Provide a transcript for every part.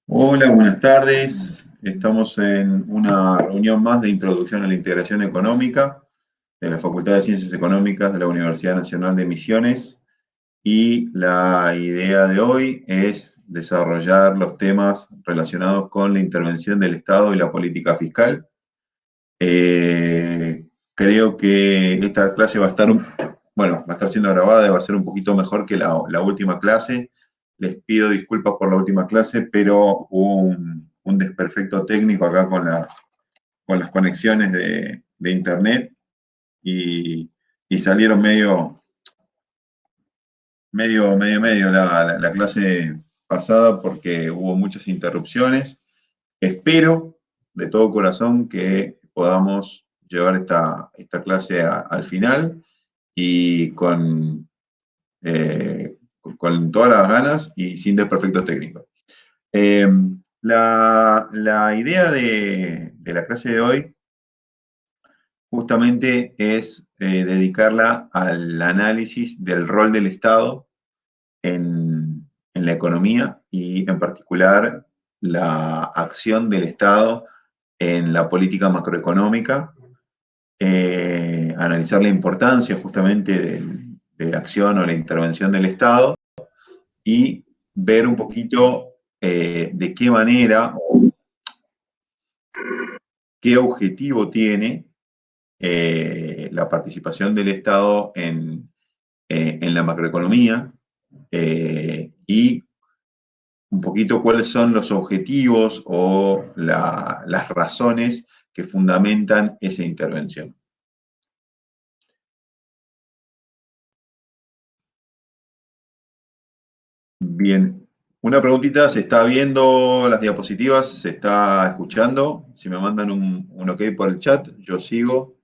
Hola, buenas tardes. Estamos en una reunión más de Introducción a la Integración Económica de la Facultad de Ciencias Económicas de la Universidad Nacional de Misiones. Y la idea de hoy es desarrollar los temas relacionados con la intervención del Estado y la política fiscal. Creo que esta clase va a estar, va a estar siendo grabada y va a ser un poquito mejor que la última clase. Les pido disculpas por la última clase, pero hubo un desperfecto técnico acá con las conexiones de internet y salieron medio la clase pasada porque hubo muchas interrupciones. Espero de todo corazón que podamos llevar esta clase al final y con todas las ganas y sin desperfectos técnicos. La idea de la clase de hoy justamente es dedicarla al análisis del rol del Estado en la economía y en particular la acción del Estado en la política macroeconómica, analizar la importancia justamente de la acción o la intervención del Estado y ver un poquito de qué manera o qué objetivo tiene la participación del Estado en la macroeconomía y un poquito cuáles son los objetivos o las razones que fundamentan esa intervención. Bien, una preguntita, ¿se está viendo las diapositivas? ¿Se está escuchando? Si me mandan un ok por el chat, yo sigo.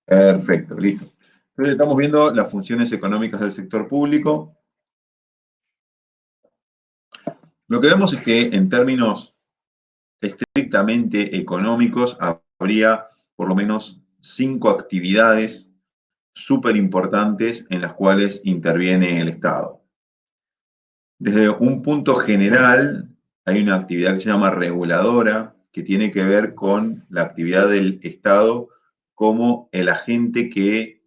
Perfecto, listo. Entonces estamos viendo las funciones económicas del sector público. Lo que vemos es que en términos estrictamente económicos habría por lo menos 5 actividades súper importantes en las cuales interviene el Estado. Desde un punto general, hay una actividad que se llama reguladora, que tiene que ver con la actividad del Estado como el agente que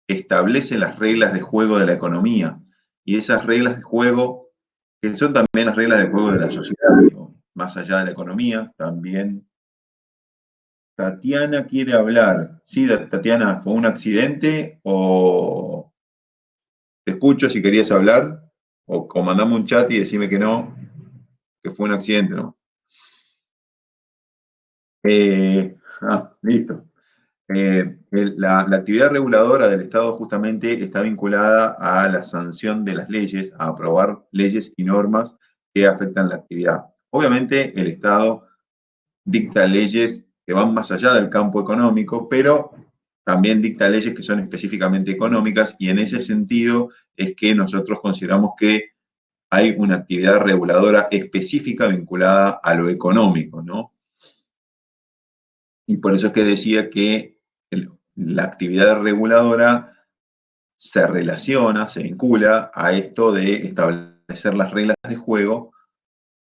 establece las reglas de juego de la economía. Y esas reglas de juego, que son también las reglas de juego de la sociedad, ¿no? Más allá de la economía, también. Tatiana quiere hablar. Sí, Tatiana, ¿fue un accidente o te escucho si querías hablar? O mandame un chat y decime que no, que fue un accidente, ¿no? Listo. La actividad reguladora del Estado justamente está vinculada a la sanción de las leyes, a aprobar leyes y normas que afectan la actividad. Obviamente el Estado dicta leyes que van más allá del campo económico, pero también dicta leyes que son específicamente económicas y en ese sentido es que nosotros consideramos que hay una actividad reguladora específica vinculada a lo económico, ¿no? Y por eso es que decía que la actividad reguladora se relaciona, se vincula a esto de establecer las reglas de juego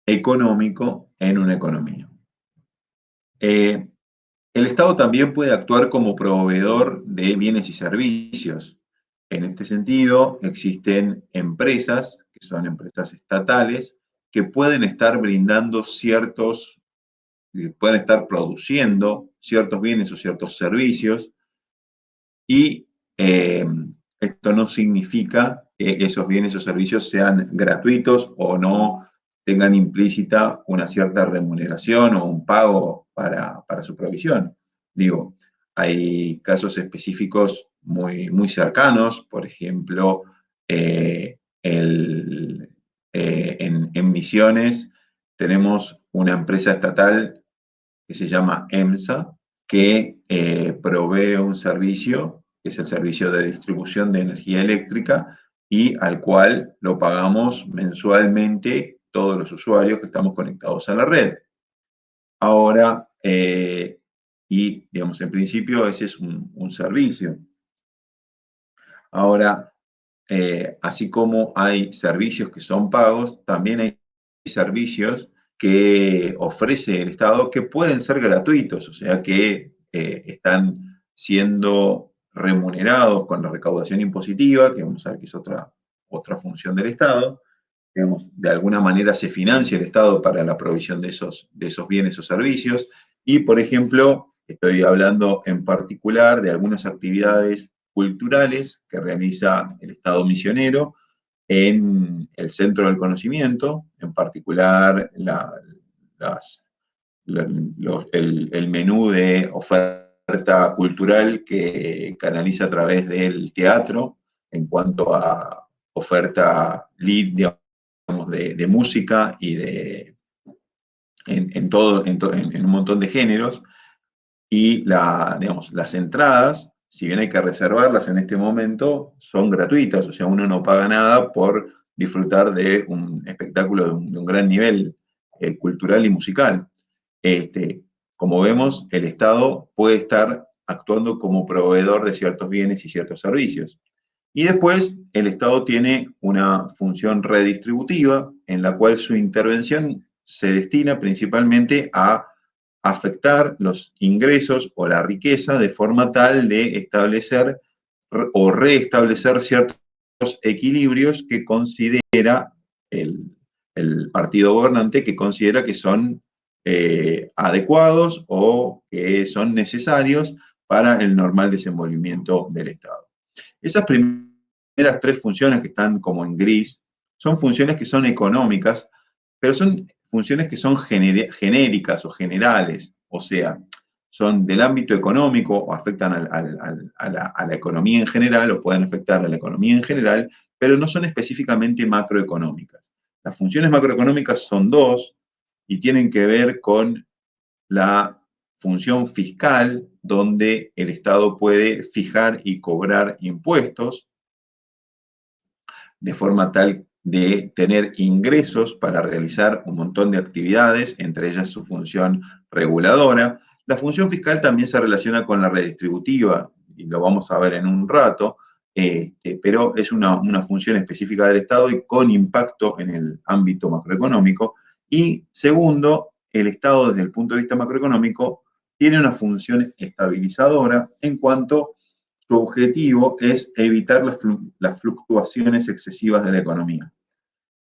económico en una economía. El Estado también puede actuar como proveedor de bienes y servicios. En este sentido, existen empresas, que son empresas estatales, que pueden estar brindando pueden estar produciendo ciertos bienes o ciertos servicios y esto no significa que esos bienes o servicios sean gratuitos o no tengan implícita una cierta remuneración o un pago para su provisión. Digo, hay casos específicos muy cercanos, por ejemplo, en Misiones tenemos una empresa estatal que se llama EMSA, que provee un servicio, que es el servicio de distribución de energía eléctrica, y al cual lo pagamos mensualmente todos los usuarios que estamos conectados a la red. Ahora, y digamos, en principio ese es un servicio. Ahora, así como hay servicios que son pagos, también hay servicios que ofrece el Estado que pueden ser gratuitos, o sea que están siendo remunerados con la recaudación impositiva, que vamos a ver que es otra función del Estado. Digamos, de alguna manera se financia el Estado para la provisión de esos bienes o servicios. Y, por ejemplo, estoy hablando en particular de algunas actividades culturales que realiza el Estado misionero en el centro del conocimiento, en particular las, el menú de oferta cultural que canaliza a través del teatro en cuanto a oferta lead, digamos, de música y en todo, en un montón de géneros. Y digamos, las entradas, si bien hay que reservarlas en este momento, son gratuitas, o sea, uno no paga nada por disfrutar de un espectáculo de un gran nivel cultural y musical. Este, como vemos, el Estado puede estar actuando como proveedor de ciertos bienes y ciertos servicios. Y después, el Estado tiene una función redistributiva en la cual su intervención se destina principalmente a afectar los ingresos o la riqueza de forma tal de establecer o reestablecer ciertos equilibrios que considera el partido gobernante, que considera que son adecuados o que son necesarios para el normal desenvolvimiento del Estado. Esas primeras tres funciones que están como en gris son funciones que son económicas, pero son funciones que son genéricas o generales, o sea, son del ámbito económico o afectan a la economía en general o pueden afectar a la economía en general, pero no son específicamente macroeconómicas. Las funciones macroeconómicas son dos y tienen que ver con la función fiscal, donde el Estado puede fijar y cobrar impuestos de forma tal de tener ingresos para realizar un montón de actividades, entre ellas su función reguladora. La función fiscal también se relaciona con la redistributiva, y lo vamos a ver en un rato, pero es una función específica del Estado y con impacto en el ámbito macroeconómico. Y segundo, el Estado desde el punto de vista macroeconómico tiene una función estabilizadora en cuanto su objetivo es evitar las fluctuaciones excesivas de la economía.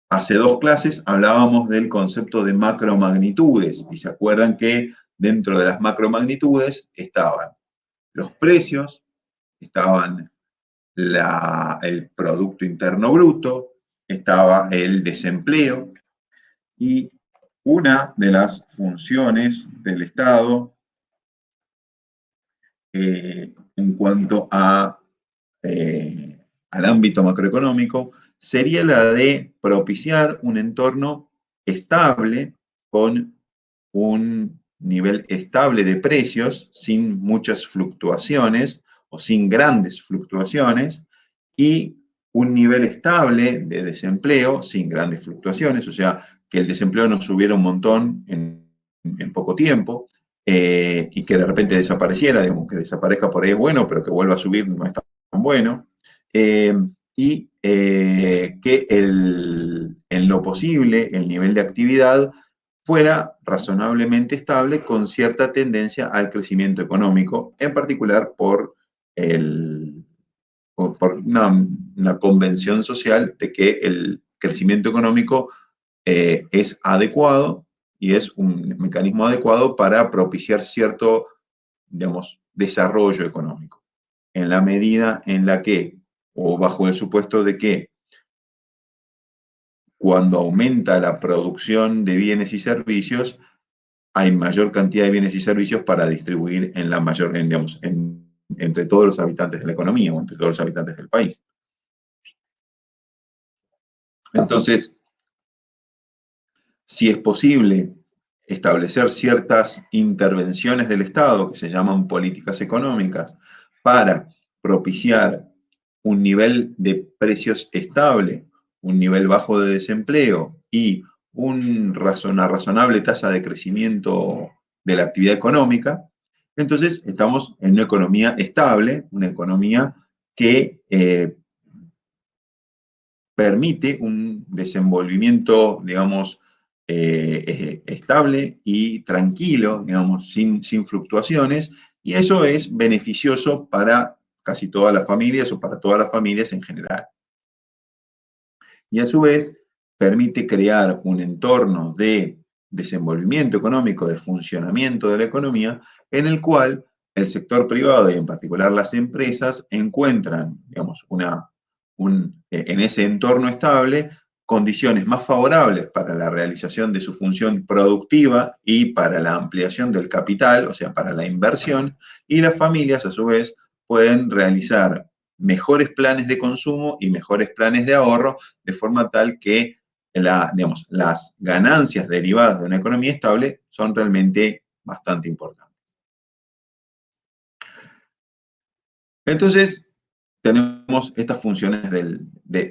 Hace dos clases hablábamos del concepto de macromagnitudes y se acuerdan que dentro de las macromagnitudes estaban los precios, estaban el Producto Interno Bruto, estaba el desempleo y una de las funciones del Estado en cuanto al ámbito macroeconómico sería la de propiciar un entorno estable con un nivel estable de precios sin muchas fluctuaciones o sin grandes fluctuaciones y un nivel estable de desempleo sin grandes fluctuaciones, o sea, que el desempleo no subiera un montón en poco tiempo, y que de repente desapareciera, digamos, que desaparezca por ahí es bueno, pero que vuelva a subir no es tan bueno, y que en lo posible el nivel de actividad fuera razonablemente estable con cierta tendencia al crecimiento económico, en particular por una convención social de que el crecimiento económico es adecuado y es un mecanismo adecuado para propiciar cierto, digamos, desarrollo económico. En la medida en la que, o bajo el supuesto de que, cuando aumenta la producción de bienes y servicios, hay mayor cantidad de bienes y servicios para distribuir en la mayor, digamos, entre todos los habitantes de la economía o entre todos los habitantes del país. Entonces, si es posible establecer ciertas intervenciones del Estado, que se llaman políticas económicas, para propiciar un nivel de precios estable, un nivel bajo de desempleo y una razonable tasa de crecimiento de la actividad económica, entonces estamos en una economía estable, una economía que permite un desenvolvimiento, digamos, estable y tranquilo, digamos, sin fluctuaciones, y eso es beneficioso para casi todas las familias o para todas las familias en general. Y a su vez permite crear un entorno de desenvolvimiento económico, de funcionamiento de la economía, en el cual el sector privado y en particular las empresas encuentran, digamos, en ese entorno estable condiciones más favorables para la realización de su función productiva y para la ampliación del capital, o sea, para la inversión, y las familias a su vez pueden realizar mejores planes de consumo y mejores planes de ahorro, de forma tal que digamos, las ganancias derivadas de una economía estable son realmente bastante importantes. Entonces, tenemos estas funciones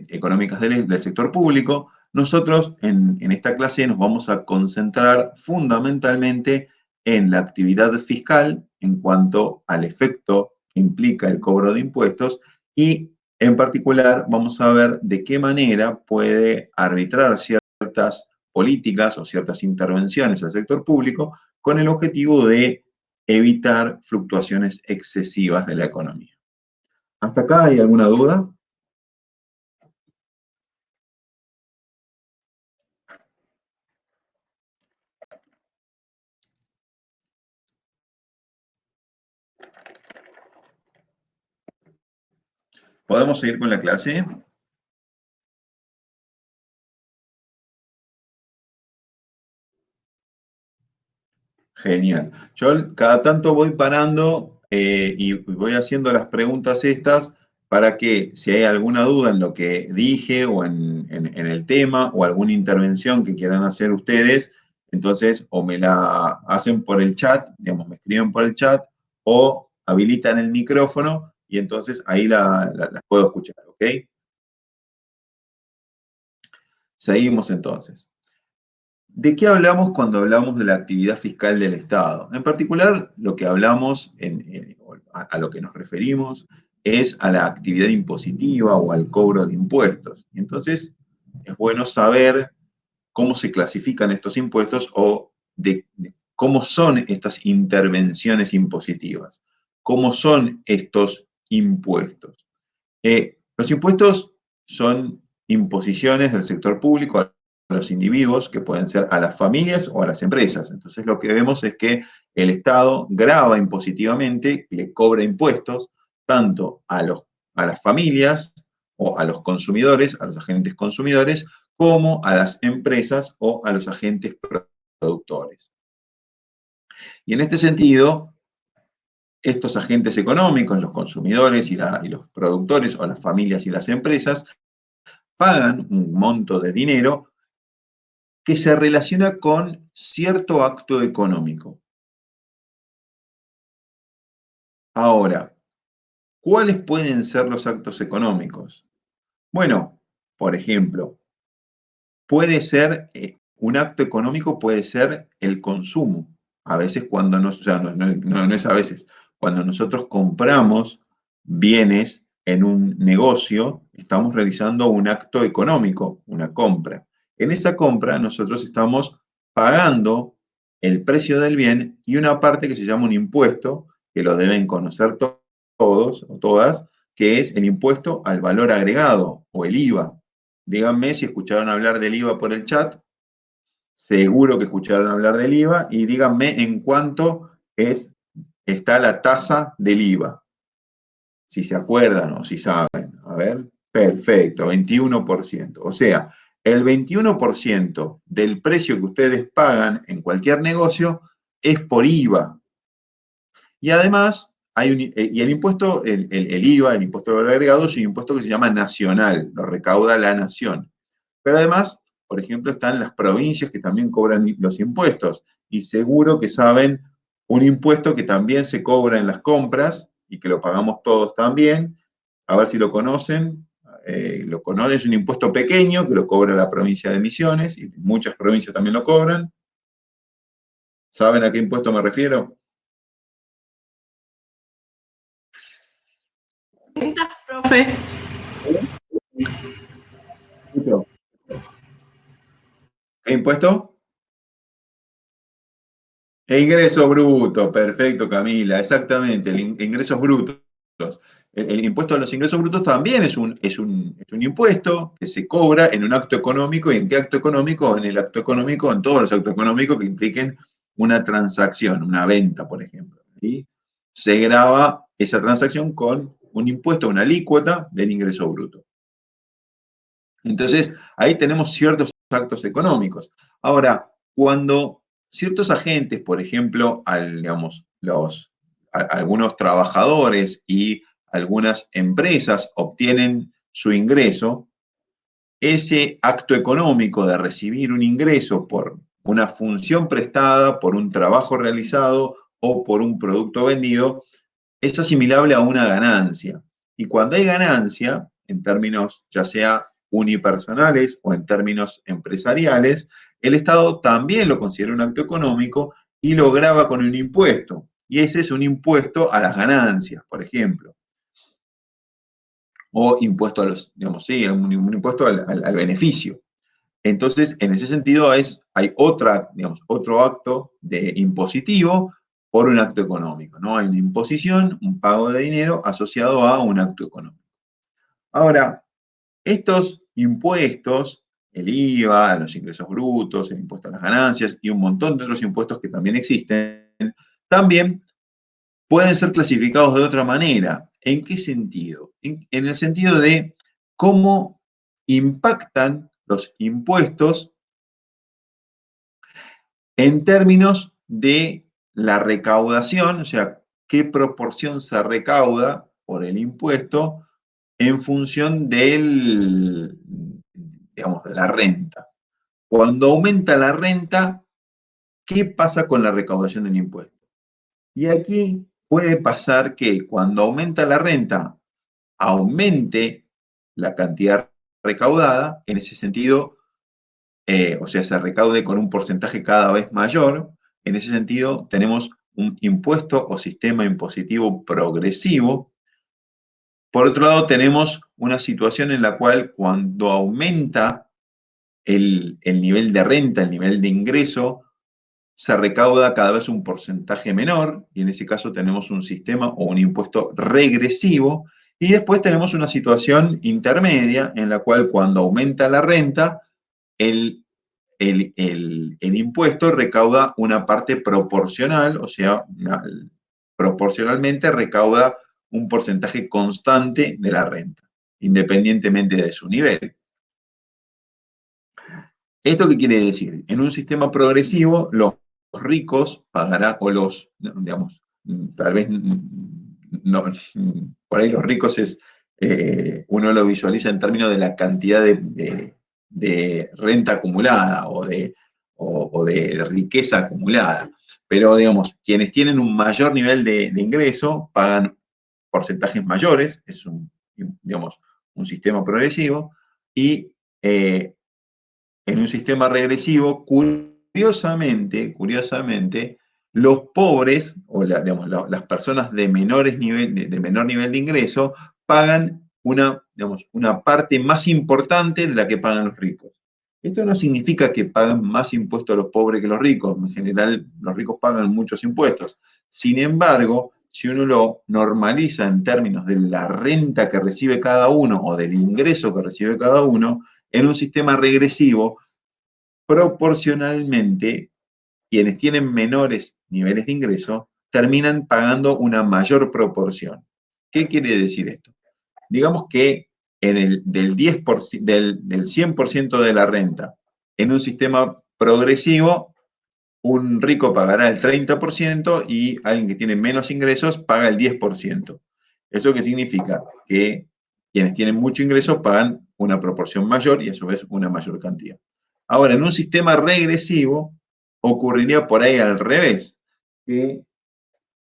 económicas del sector público. Nosotros en esta clase nos vamos a concentrar fundamentalmente en la actividad fiscal en cuanto al efecto que implica el cobro de impuestos y en particular vamos a ver de qué manera puede arbitrar ciertas políticas o ciertas intervenciones al sector público con el objetivo de evitar fluctuaciones excesivas de la economía. ¿Hasta acá hay alguna duda? ¿Podemos seguir con la clase? Genial. Yo cada tanto voy parando y voy haciendo las preguntas estas para que si hay alguna duda en lo que dije o en el tema o alguna intervención que quieran hacer ustedes, entonces o me la hacen por el chat, digamos, me escriben por el chat o habilitan el micrófono y entonces ahí las puedo escuchar, ¿ok? Seguimos entonces. ¿De qué hablamos cuando hablamos de la actividad fiscal del Estado? En particular, lo que hablamos, a lo que nos referimos, es a la actividad impositiva o al cobro de impuestos. Entonces, es bueno saber cómo se clasifican estos impuestos o de cómo son estas intervenciones impositivas, cómo son estos impuestos. Los impuestos son imposiciones del sector público a los individuos, que pueden ser a las familias o a las empresas. Entonces lo que vemos es que el Estado grava impositivamente, le cobra impuestos tanto a las familias o a los consumidores, a los agentes consumidores, como a las empresas o a los agentes productores. Y en este sentido, estos agentes económicos, los consumidores y los productores o las familias y las empresas, pagan un monto de dinero que se relaciona con cierto acto económico. Ahora, ¿cuáles pueden ser los actos económicos? Bueno, por ejemplo, puede ser, un acto económico puede ser el consumo. A veces cuando o sea, no es a veces, cuando nosotros compramos bienes en un negocio, estamos realizando un acto económico, una compra. En esa compra nosotros estamos pagando el precio del bien y una parte que se llama un impuesto, que lo deben conocer todos o todas, que es el impuesto al valor agregado o el IVA. Díganme si escucharon hablar del IVA por el chat. Seguro que escucharon hablar del IVA. Y díganme en cuánto está la tasa del IVA. Si se acuerdan o si saben. A ver. Perfecto, 21%. O sea, el 21% del precio que ustedes pagan en cualquier negocio es por IVA. Y además, y el impuesto, el IVA, el impuesto al valor agregado, es un impuesto que se llama nacional, lo recauda la nación. Pero además, por ejemplo, están las provincias que también cobran los impuestos. Y seguro que saben un impuesto que también se cobra en las compras y que lo pagamos todos también. A ver si lo conocen. Es un impuesto pequeño que lo cobra la provincia de Misiones y muchas provincias también lo cobran. ¿Saben a qué impuesto me refiero? Profe. ¿Qué impuesto? E ingreso bruto, perfecto, Camila, exactamente, ingresos brutos. El impuesto a los ingresos brutos también es un impuesto que se cobra en un acto económico. ¿Y en qué acto económico? En el acto económico, en todos los actos económicos que impliquen una transacción, una venta, por ejemplo. Y se grava esa transacción con un impuesto, una alícuota del ingreso bruto. Entonces, ahí tenemos ciertos actos económicos. Ahora, cuando ciertos agentes, por ejemplo, digamos, algunos trabajadores y algunas empresas obtienen su ingreso, ese acto económico de recibir un ingreso por una función prestada, por un trabajo realizado o por un producto vendido, es asimilable a una ganancia. Y cuando hay ganancia, en términos ya sea unipersonales o en términos empresariales, el Estado también lo considera un acto económico y lo grava con un impuesto. Y ese es un impuesto a las ganancias, por ejemplo. O impuesto a los, digamos, sí, un impuesto al beneficio. Entonces, en ese sentido, hay otro acto de impositivo por un acto económico, ¿no? Hay una imposición, un pago de dinero asociado a un acto económico. Ahora, estos impuestos, el IVA, los ingresos brutos, el impuesto a las ganancias y un montón de otros impuestos que también existen, también pueden ser clasificados de otra manera. ¿En qué sentido? En el sentido de cómo impactan los impuestos en términos de la recaudación, o sea, qué proporción se recauda por el impuesto en función digamos, de la renta. Cuando aumenta la renta, ¿qué pasa con la recaudación del impuesto? Y aquí puede pasar que cuando aumenta la renta, aumente la cantidad recaudada, en ese sentido, o sea, se recaude con un porcentaje cada vez mayor. En ese sentido, tenemos un impuesto o sistema impositivo progresivo. Por otro lado, tenemos una situación en la cual cuando aumenta el nivel de renta, el nivel de ingreso, se recauda cada vez un porcentaje menor, y en ese caso tenemos un sistema o un impuesto regresivo. Y después tenemos una situación intermedia en la cual cuando aumenta la renta, el el impuesto recauda una parte proporcional, o sea, proporcionalmente recauda un porcentaje constante de la renta, independientemente de su nivel. ¿Esto qué quiere decir? En un sistema progresivo, los ricos pagarán, o digamos, tal vez, no, por ahí los ricos uno lo visualiza en términos de la cantidad de renta acumulada o de riqueza acumulada. Pero, digamos, quienes tienen un mayor nivel de ingreso pagan porcentajes mayores, digamos, un sistema progresivo, y en un sistema regresivo, curiosamente, los pobres, o digamos, las personas de menor nivel de ingreso, pagan una parte más importante de la que pagan los ricos. Esto no significa que pagan más impuestos los pobres que los ricos. En general, los ricos pagan muchos impuestos. Sin embargo, si uno lo normaliza en términos de la renta que recibe cada uno o del ingreso que recibe cada uno, en un sistema regresivo, proporcionalmente, quienes tienen menores niveles de ingreso terminan pagando una mayor proporción. ¿Qué quiere decir esto? Digamos que del 10%, del 100% de la renta, en un sistema progresivo, un rico pagará el 30% y alguien que tiene menos ingresos paga el 10%. ¿Eso qué significa? Que quienes tienen mucho ingreso pagan una proporción mayor y a su vez una mayor cantidad. Ahora, en un sistema regresivo ocurriría por ahí al revés, que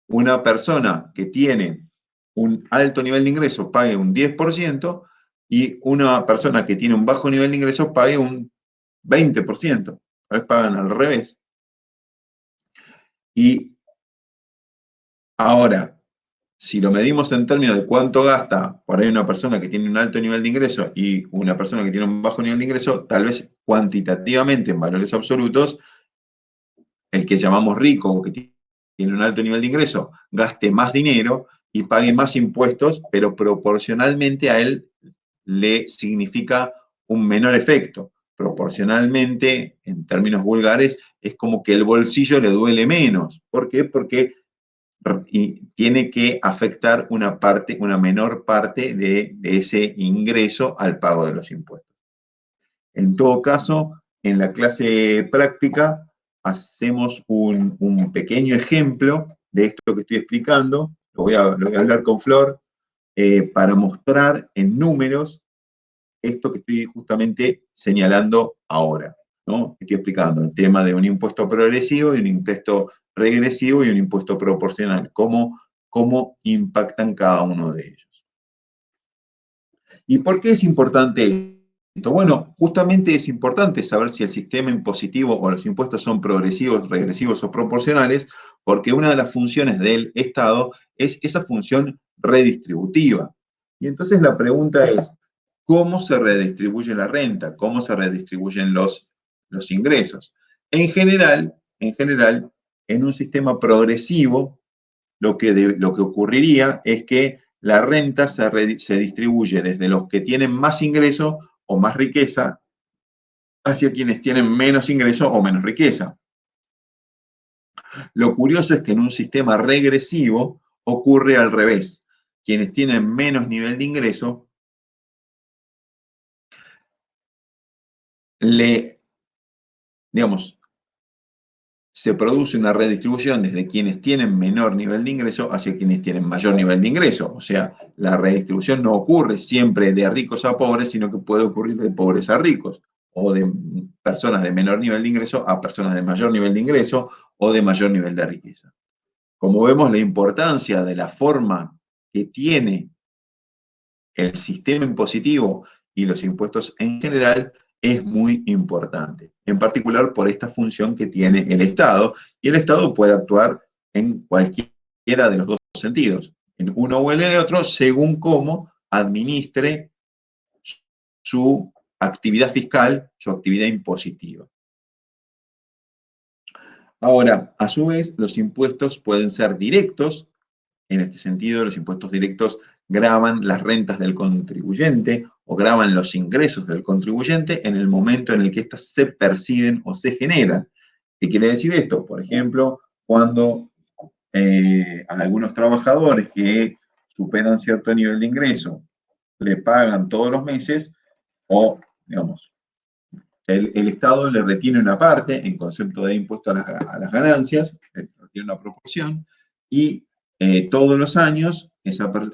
una persona que tiene un alto nivel de ingreso pague un 10% y una persona que tiene un bajo nivel de ingreso pague un 20%. A veces pagan al revés. Y ahora, si lo medimos en términos de cuánto gasta por ahí una persona que tiene un alto nivel de ingreso y una persona que tiene un bajo nivel de ingreso, tal vez cuantitativamente, en valores absolutos, el que llamamos rico o que tiene un alto nivel de ingreso gaste más dinero y pague más impuestos, pero proporcionalmente a él le significa un menor efecto. Proporcionalmente, en términos vulgares, es como que el bolsillo le duele menos. ¿Por qué? Porque tiene que afectar una parte, una menor parte de ese ingreso al pago de los impuestos. En todo caso, en la clase práctica hacemos un pequeño ejemplo de esto que estoy explicando. Lo voy a hablar con Flor para mostrar en números esto que estoy justamente señalando ahora, ¿no? Estoy explicando el tema de un impuesto progresivo y un impuesto regresivo y un impuesto proporcional, cómo impactan cada uno de ellos. ¿Y por qué es importante esto? Bueno, justamente es importante saber si el sistema impositivo o los impuestos son progresivos, regresivos o proporcionales, porque una de las funciones del Estado es esa función redistributiva. Y entonces la pregunta es, ¿cómo se redistribuye la renta? ¿Cómo se redistribuyen los ingresos? En un sistema progresivo, lo que ocurriría es que la renta se distribuye desde los que tienen más ingreso o más riqueza hacia quienes tienen menos ingreso o menos riqueza. Lo curioso es que en un sistema regresivo ocurre al revés. Quienes tienen menos nivel de ingreso digamos, se produce una redistribución desde quienes tienen menor nivel de ingreso hacia quienes tienen mayor nivel de ingreso. O sea, la redistribución no ocurre siempre de ricos a pobres, sino que puede ocurrir de pobres a ricos, o de personas de menor nivel de ingreso a personas de mayor nivel de ingreso o de mayor nivel de riqueza. Como vemos, la importancia de la forma que tiene el sistema impositivo y los impuestos en general es muy importante, en particular por esta función que tiene el Estado, y el Estado puede actuar en cualquiera de los dos sentidos, en uno o en el otro, según cómo administre su actividad fiscal, su actividad impositiva. Ahora, a su vez, los impuestos pueden ser directos. En este sentido, los impuestos directos gravan las rentas del contribuyente o gravan los ingresos del contribuyente en el momento en el que éstas se perciben o se generan. ¿Qué quiere decir esto? Por ejemplo, cuando a algunos trabajadores que superan cierto nivel de ingreso le pagan todos los meses o, digamos, el Estado le retiene una parte en concepto de impuesto a las ganancias, retiene una proporción, y todos los años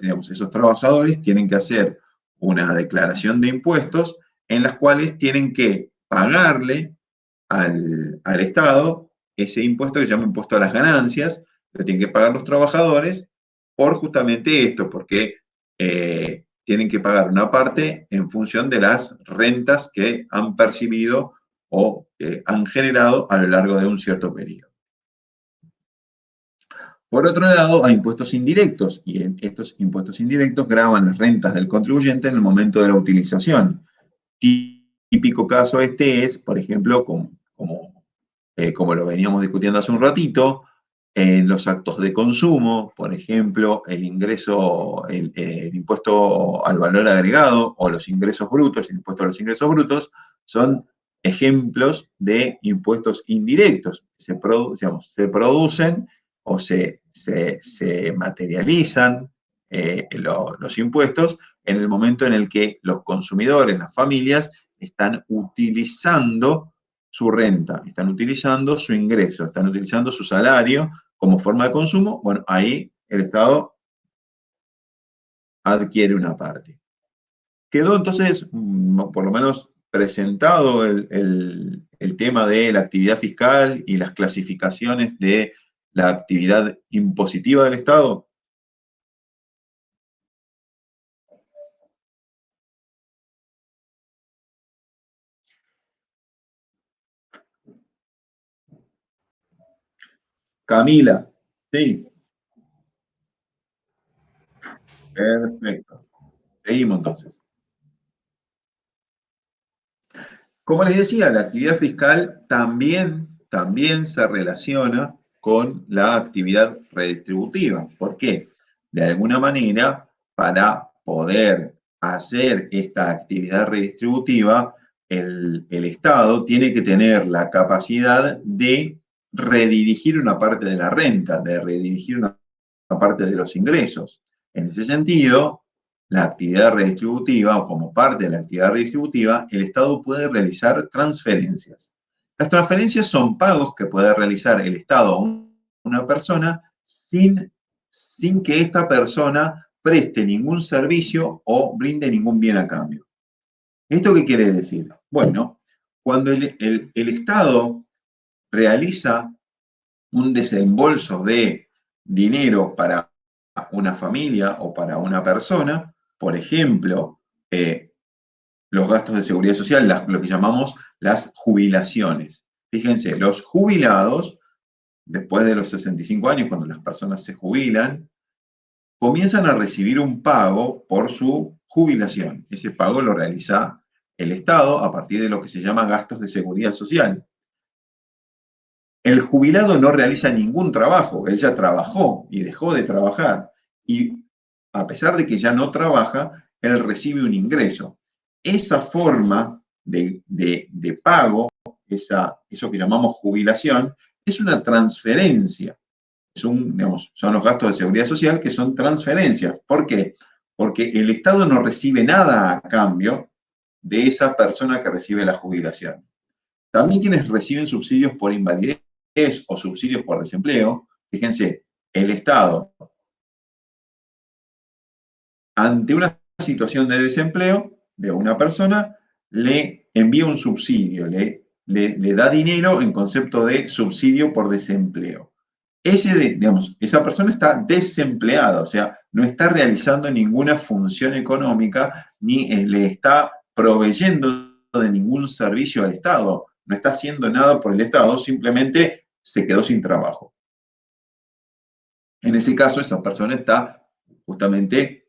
digamos, esos trabajadores tienen que hacer una declaración de impuestos en las cuales tienen que pagarle al Estado ese impuesto que se llama impuesto a las ganancias, lo tienen que pagar los trabajadores por justamente esto, porque tienen que pagar una parte en función de las rentas que han percibido o han generado a lo largo de un cierto periodo. Por otro lado, hay impuestos indirectos, y estos impuestos indirectos gravan las rentas del contribuyente en el momento de la utilización. Típico caso este es, por ejemplo, como lo veníamos discutiendo hace un ratito, en los actos de consumo, por ejemplo, el ingreso, el impuesto al valor agregado o los ingresos brutos, el impuesto a los ingresos brutos, son ejemplos de impuestos indirectos. Se producen o se materializan los impuestos en el momento en el que los consumidores, las familias, están utilizando su renta, están utilizando su ingreso, están utilizando su salario como forma de consumo. Bueno, ahí el Estado adquiere una parte. Quedó entonces, por lo menos, presentado el tema de la actividad fiscal y las clasificaciones de la actividad impositiva del Estado. Camila, sí. Perfecto. Seguimos entonces. Como les decía, la actividad fiscal también se relaciona con la actividad redistributiva. ¿Por qué? De alguna manera, para poder hacer esta actividad redistributiva, el Estado tiene que tener la capacidad de redirigir una parte de la renta, de redirigir una parte de los ingresos. En ese sentido, la actividad redistributiva o como parte de la actividad redistributiva, el Estado puede realizar transferencias. Las transferencias son pagos que puede realizar el Estado a una persona sin que esta persona preste ningún servicio o brinde ningún bien a cambio. ¿Esto qué quiere decir? Bueno, cuando el Estado realiza un desembolso de dinero para una familia o para una persona, por ejemplo, los gastos de seguridad social, lo que llamamos las jubilaciones. Fíjense, los jubilados, después de los 65 años, cuando las personas se jubilan, comienzan a recibir un pago por su jubilación. Ese pago lo realiza el Estado a partir de lo que se llama gastos de seguridad social. El jubilado no realiza ningún trabajo, él ya trabajó y dejó de trabajar. Y a pesar de que ya no trabaja, él recibe un ingreso. Esa forma de pago, eso que llamamos jubilación, es una transferencia. Son los gastos de seguridad social que son transferencias. ¿Por qué? Porque el Estado no recibe nada a cambio de esa persona que recibe la jubilación. También quienes reciben subsidios por invalidez o subsidios por desempleo, fíjense, el Estado, ante una situación de desempleo de una persona, le envía un subsidio, le da dinero en concepto de subsidio por desempleo. Esa persona está desempleada, o sea, no está realizando ninguna función económica ni le está proveyendo de ningún servicio al Estado, no está haciendo nada por el Estado, simplemente se quedó sin trabajo. En ese caso, esa persona está justamente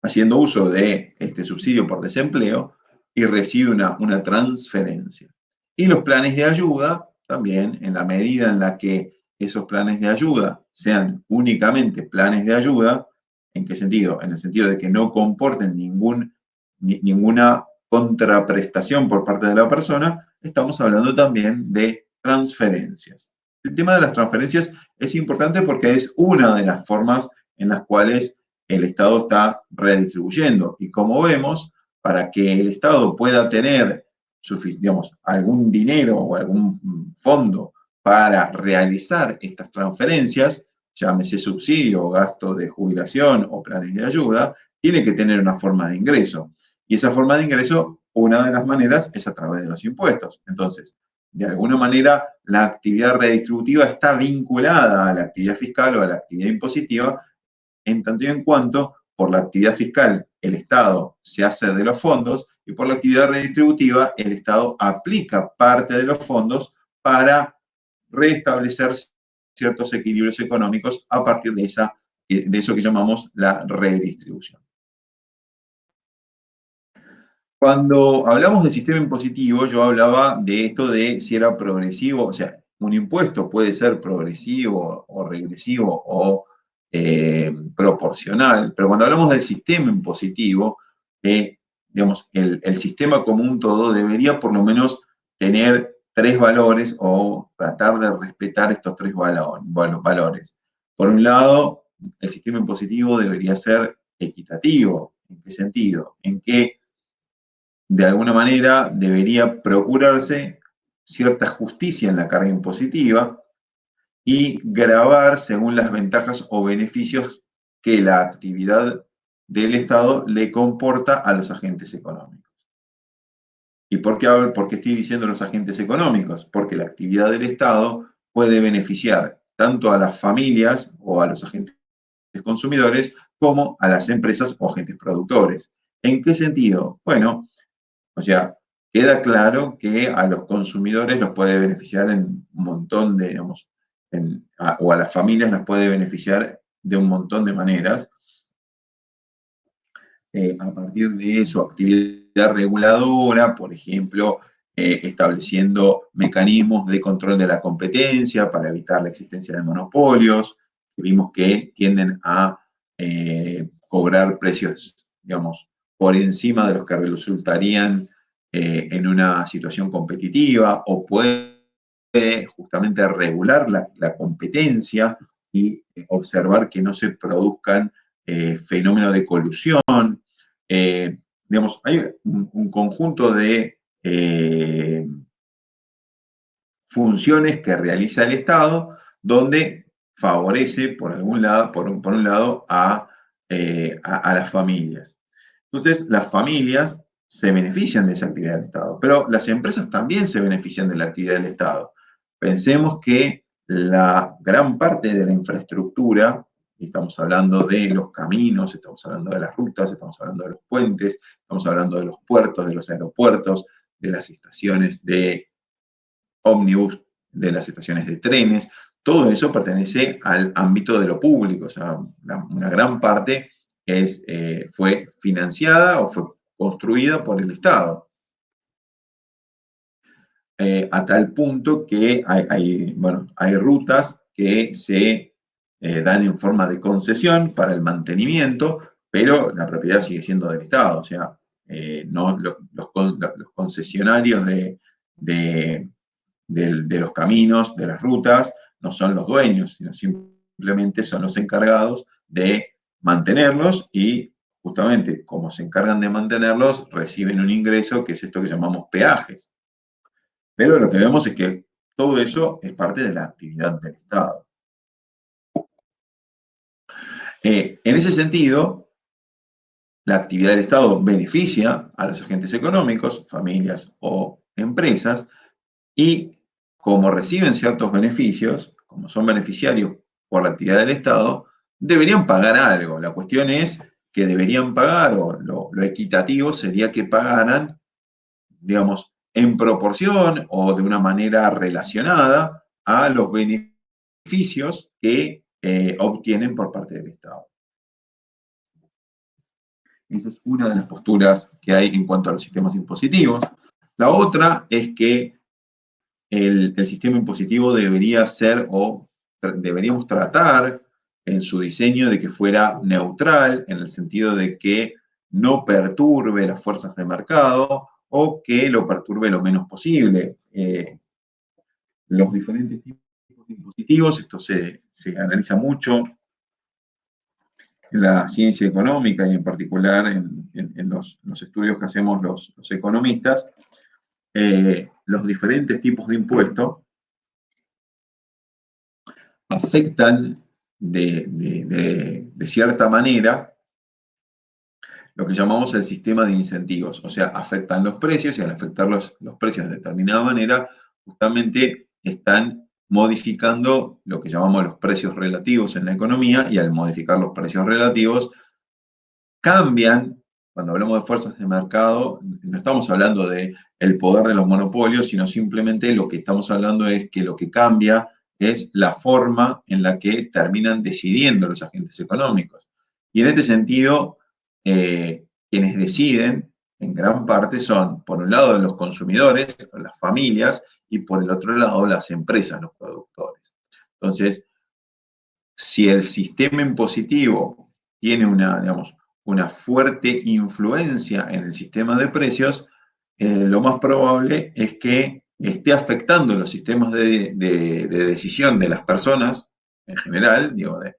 haciendo uso de este subsidio por desempleo y recibe una transferencia. Y los planes de ayuda, también en la medida en la que esos planes de ayuda sean únicamente planes de ayuda, ¿en qué sentido? En el sentido de que no comporten ninguna contraprestación por parte de la persona, estamos hablando también de transferencias. El tema de las transferencias es importante porque es una de las formas en las cuales el Estado está redistribuyendo. Y como vemos, para que el Estado pueda tener algún dinero o algún fondo para realizar estas transferencias, llámese subsidio, gasto de jubilación o planes de ayuda, tiene que tener una forma de ingreso. Y esa forma de ingreso, una de las maneras es a través de los impuestos. Entonces, de alguna manera, la actividad redistributiva está vinculada a la actividad fiscal o a la actividad impositiva, en tanto y en cuanto por la actividad fiscal el Estado se hace de los fondos y por la actividad redistributiva el Estado aplica parte de los fondos para restablecer ciertos equilibrios económicos a partir de eso que llamamos la redistribución. Cuando hablamos del sistema impositivo, yo hablaba de esto de si era progresivo, o sea, un impuesto puede ser progresivo o regresivo o proporcional, pero cuando hablamos del sistema impositivo, el sistema común todo debería por lo menos tener tres valores o tratar de respetar estos tres valores. Por un lado, el sistema impositivo debería ser equitativo. ¿En qué sentido? En que de alguna manera debería procurarse cierta justicia en la carga impositiva y gravar según las ventajas o beneficios que la actividad del Estado le comporta a los agentes económicos. ¿Y por qué estoy diciendo los agentes económicos? Porque la actividad del Estado puede beneficiar tanto a las familias o a los agentes consumidores como a las empresas o agentes productores. ¿En qué sentido? Bueno, o sea, queda claro que a los consumidores los puede beneficiar en un montón de, o a las familias las puede beneficiar de un montón de maneras. a partir de su actividad reguladora, por ejemplo, estableciendo mecanismos de control de la competencia para evitar la existencia de monopolios, que vimos que tienden a cobrar precios, digamos, por encima de los que resultarían en una situación competitiva, o puede justamente regular la competencia y observar que no se produzcan fenómenos de colusión. Digamos, hay un conjunto de funciones que realiza el Estado donde favorece, por algún lado, por un lado, a las familias. Entonces, las familias se benefician de esa actividad del Estado, pero las empresas también se benefician de la actividad del Estado. Pensemos que la gran parte de la infraestructura, estamos hablando de los caminos, estamos hablando de las rutas, estamos hablando de los puentes, estamos hablando de los puertos, de los aeropuertos, de las estaciones de ómnibus, de las estaciones de trenes, todo eso pertenece al ámbito de lo público, o sea, una gran parte fue financiada o fue construida por el Estado. A tal punto que hay rutas que se dan en forma de concesión para el mantenimiento, pero la propiedad sigue siendo del Estado, o sea, no, los concesionarios de los caminos, de las rutas, no son los dueños, sino simplemente son los encargados de mantenerlos y justamente como se encargan de mantenerlos, reciben un ingreso que es esto que llamamos peajes. Pero lo que vemos es que todo eso es parte de la actividad del Estado. En ese sentido, la actividad del Estado beneficia a los agentes económicos, familias o empresas, y como reciben ciertos beneficios, como son beneficiarios por la actividad del Estado, deberían pagar algo. La cuestión es que deberían pagar, o lo equitativo sería que pagaran, digamos, en proporción o de una manera relacionada a los beneficios que obtienen por parte del Estado. Esa es una de las posturas que hay en cuanto a los sistemas impositivos. La otra es que el sistema impositivo debería ser, o deberíamos tratar en su diseño, de que fuera neutral, en el sentido de que no perturbe las fuerzas de mercado o que lo perturbe lo menos posible. Los diferentes tipos de impositivos, esto se analiza mucho en la ciencia económica y en particular en los estudios que hacemos los economistas. Los diferentes tipos de impuestos afectan de cierta manera lo que llamamos el sistema de incentivos, o sea, afectan los precios y al afectar los precios de determinada manera, justamente están modificando lo que llamamos los precios relativos en la economía, y al modificar los precios relativos cambian. Cuando hablamos de fuerzas de mercado, no estamos hablando del poder de los monopolios, sino simplemente lo que estamos hablando es que lo que cambia es la forma en la que terminan decidiendo los agentes económicos. Y en este sentido, quienes deciden en gran parte son, por un lado, los consumidores, las familias, y por el otro lado, las empresas, los productores. Entonces, si el sistema impositivo tiene una fuerte influencia en el sistema de precios, lo más probable es que esté afectando los sistemas de decisión de las personas en general, digo, de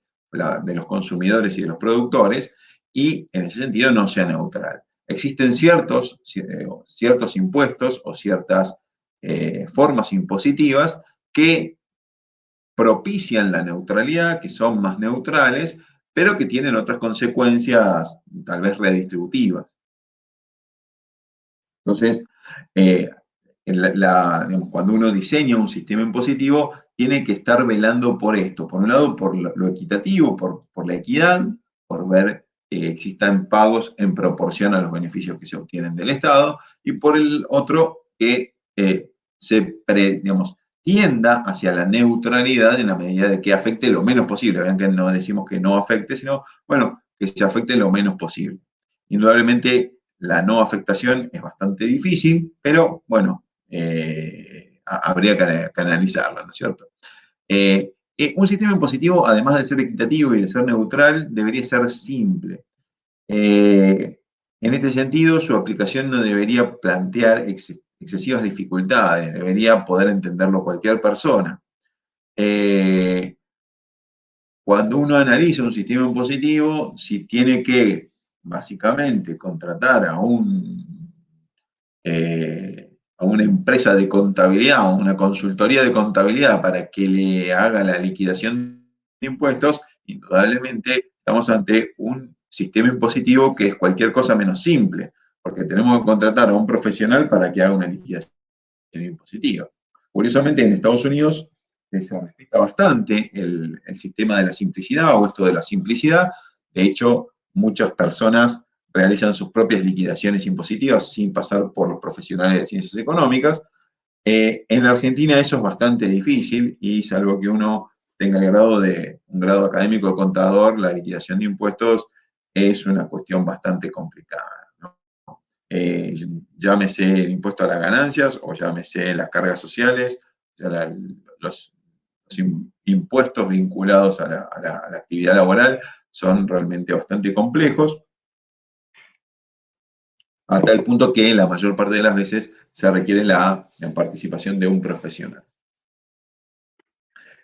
los consumidores y de los productores, y en ese sentido no sea neutral. Existen ciertos impuestos o ciertas formas impositivas que propician la neutralidad, que son más neutrales, pero que tienen otras consecuencias tal vez redistributivas. Entonces, digamos, cuando uno diseña un sistema impositivo, tiene que estar velando por esto. Por un lado, por lo equitativo, por la equidad, por ver que existan pagos en proporción a los beneficios que se obtienen del Estado, y por el otro, que digamos, tienda hacia la neutralidad en la medida de que afecte lo menos posible. Vean que no decimos que no afecte, sino, bueno, que se afecte lo menos posible. Indudablemente la no afectación es bastante difícil, pero bueno, habría que analizarla, ¿no es cierto? Un sistema impositivo, además de ser equitativo y de ser neutral, debería ser simple. En este sentido, su aplicación no debería plantear excesivas dificultades, debería poder entenderlo cualquier persona. Cuando uno analiza un sistema impositivo, si tiene que, básicamente, contratar a una empresa de contabilidad o una consultoría de contabilidad para que le haga la liquidación de impuestos, indudablemente estamos ante un sistema impositivo que es cualquier cosa menos simple, porque tenemos que contratar a un profesional para que haga una liquidación impositiva. Curiosamente, en Estados Unidos se respeta bastante el sistema de la simplicidad o esto de la simplicidad. De hecho, muchas personas realizan sus propias liquidaciones impositivas sin pasar por los profesionales de ciencias económicas. En la Argentina eso es bastante difícil y salvo que uno tenga un grado académico de contador, la liquidación de impuestos es una cuestión bastante complicada, ¿no? Llámese el impuesto a las ganancias o llámese las cargas sociales, o sea, los impuestos vinculados a la actividad laboral son realmente bastante complejos, hasta el punto que la mayor parte de las veces se requiere la participación de un profesional.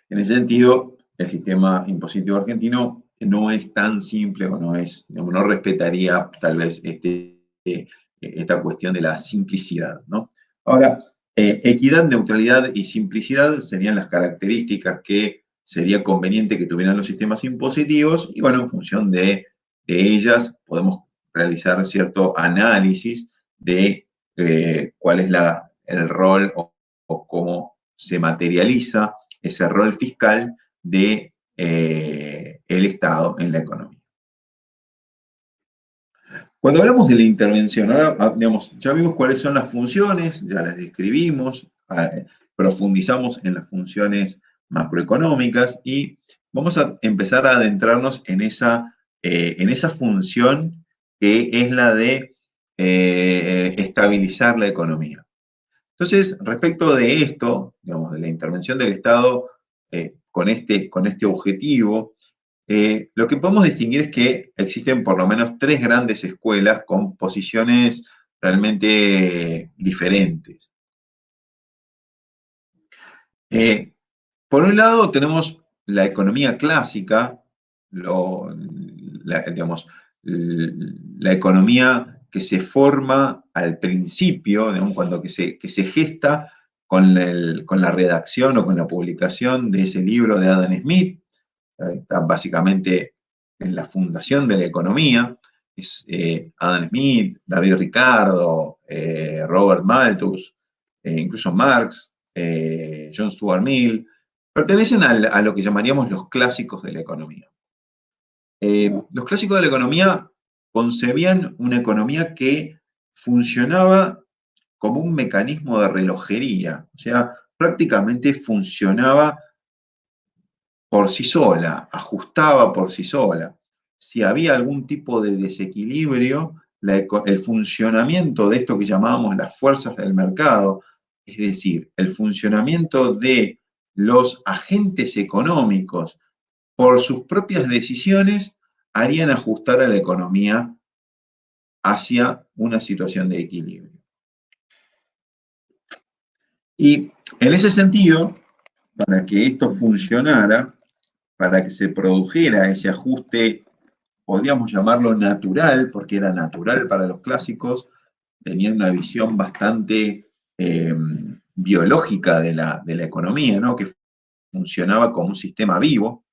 En ese sentido, el sistema impositivo argentino no es tan simple o no respetaría tal vez esta cuestión de la simplicidad, ¿no? Ahora, equidad, neutralidad y simplicidad serían las características que sería conveniente que tuvieran los sistemas impositivos y bueno, en función de ellas podemos realizar cierto análisis de cuál es el rol o cómo se materializa ese rol fiscal de el Estado en la economía. Cuando hablamos de la intervención, ahora, digamos, ya vimos cuáles son las funciones, ya las describimos, profundizamos en las funciones macroeconómicas y vamos a empezar a adentrarnos en esa función que es la de estabilizar la economía. Entonces, respecto de esto, digamos, de la intervención del Estado con este objetivo, lo que podemos distinguir es que existen por lo menos tres grandes escuelas con posiciones realmente diferentes. Eh, por un lado tenemos la economía clásica, digamos, la economía que se forma al principio, digamos, cuando que se gesta con la redacción o con la publicación de ese libro de Adam Smith. Está básicamente en la fundación de la economía. Es Adam Smith, David Ricardo, Robert Malthus, incluso Marx, John Stuart Mill, pertenecen a lo que llamaríamos los clásicos de la economía. Los clásicos de la economía concebían una economía que funcionaba como un mecanismo de relojería, o sea, prácticamente funcionaba por sí sola, ajustaba por sí sola. Si había algún tipo de desequilibrio, el funcionamiento de esto que llamábamos las fuerzas del mercado, es decir, el funcionamiento de los agentes económicos por sus propias decisiones, harían ajustar a la economía hacia una situación de equilibrio. Y en ese sentido, para que esto funcionara, para que se produjera ese ajuste, podríamos llamarlo natural, porque era natural para los clásicos, tenían una visión bastante biológica de la economía, ¿no? Que funcionaba como un sistema vivo.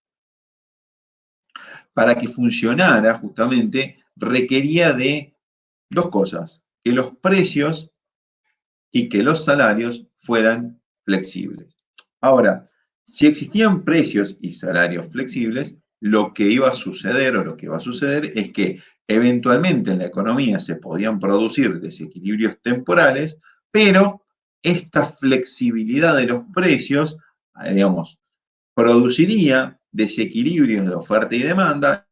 Para que funcionara, justamente, requería de dos cosas: que los precios y que los salarios fueran flexibles. Ahora, si existían precios y salarios flexibles, lo que iba a suceder o lo que va a suceder es que eventualmente en la economía se podían producir desequilibrios temporales, pero esta flexibilidad de los precios, digamos, produciría desequilibrios de oferta y demanda,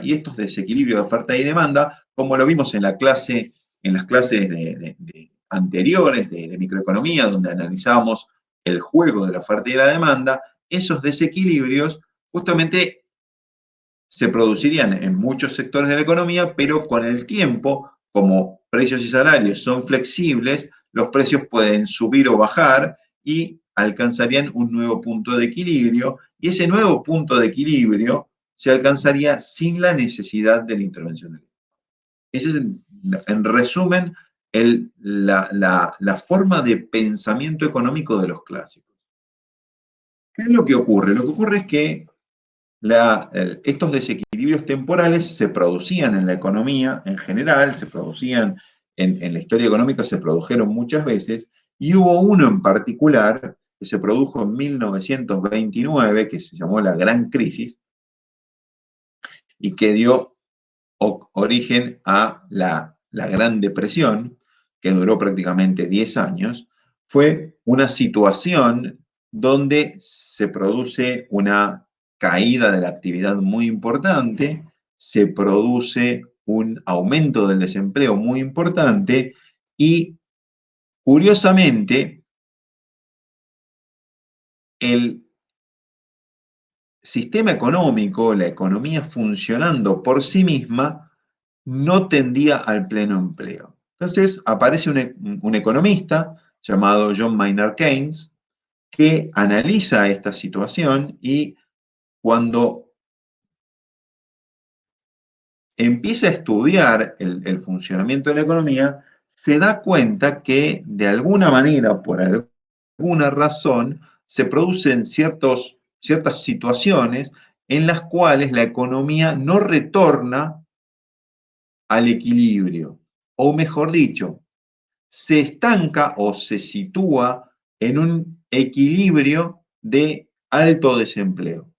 y estos desequilibrios de oferta y demanda como lo vimos en la clase, en las clases anteriores de microeconomía, donde analizábamos el juego de la oferta y la demanda, esos desequilibrios justamente se producirían en muchos sectores de la economía, pero con el tiempo, como precios y salarios son flexibles, los precios pueden subir o bajar y alcanzarían un nuevo punto de equilibrio, y ese nuevo punto de equilibrio se alcanzaría sin la necesidad de la intervención del Estado. Ese es, en resumen, la forma de pensamiento económico de los clásicos. ¿Qué es lo que ocurre? Lo que ocurre es que estos desequilibrios temporales se producían en la economía en general, se producían en la historia económica, se produjeron muchas veces, y hubo uno en particular que se produjo en 1929, que se llamó la Gran Crisis, y que dio origen a la Gran Depresión, que duró prácticamente 10 años. Fue una situación donde se produce una caída de la actividad muy importante, se produce un aumento del desempleo muy importante y, curiosamente, el sistema económico, la economía funcionando por sí misma, no tendía al pleno empleo. Entonces aparece un economista llamado John Maynard Keynes que analiza esta situación y, cuando empieza a estudiar el funcionamiento de la economía, se da cuenta que de alguna manera, por alguna razón, se producen ciertas situaciones en las cuales la economía no retorna al equilibrio, o mejor dicho, se estanca o se sitúa en un equilibrio de alto desempleo.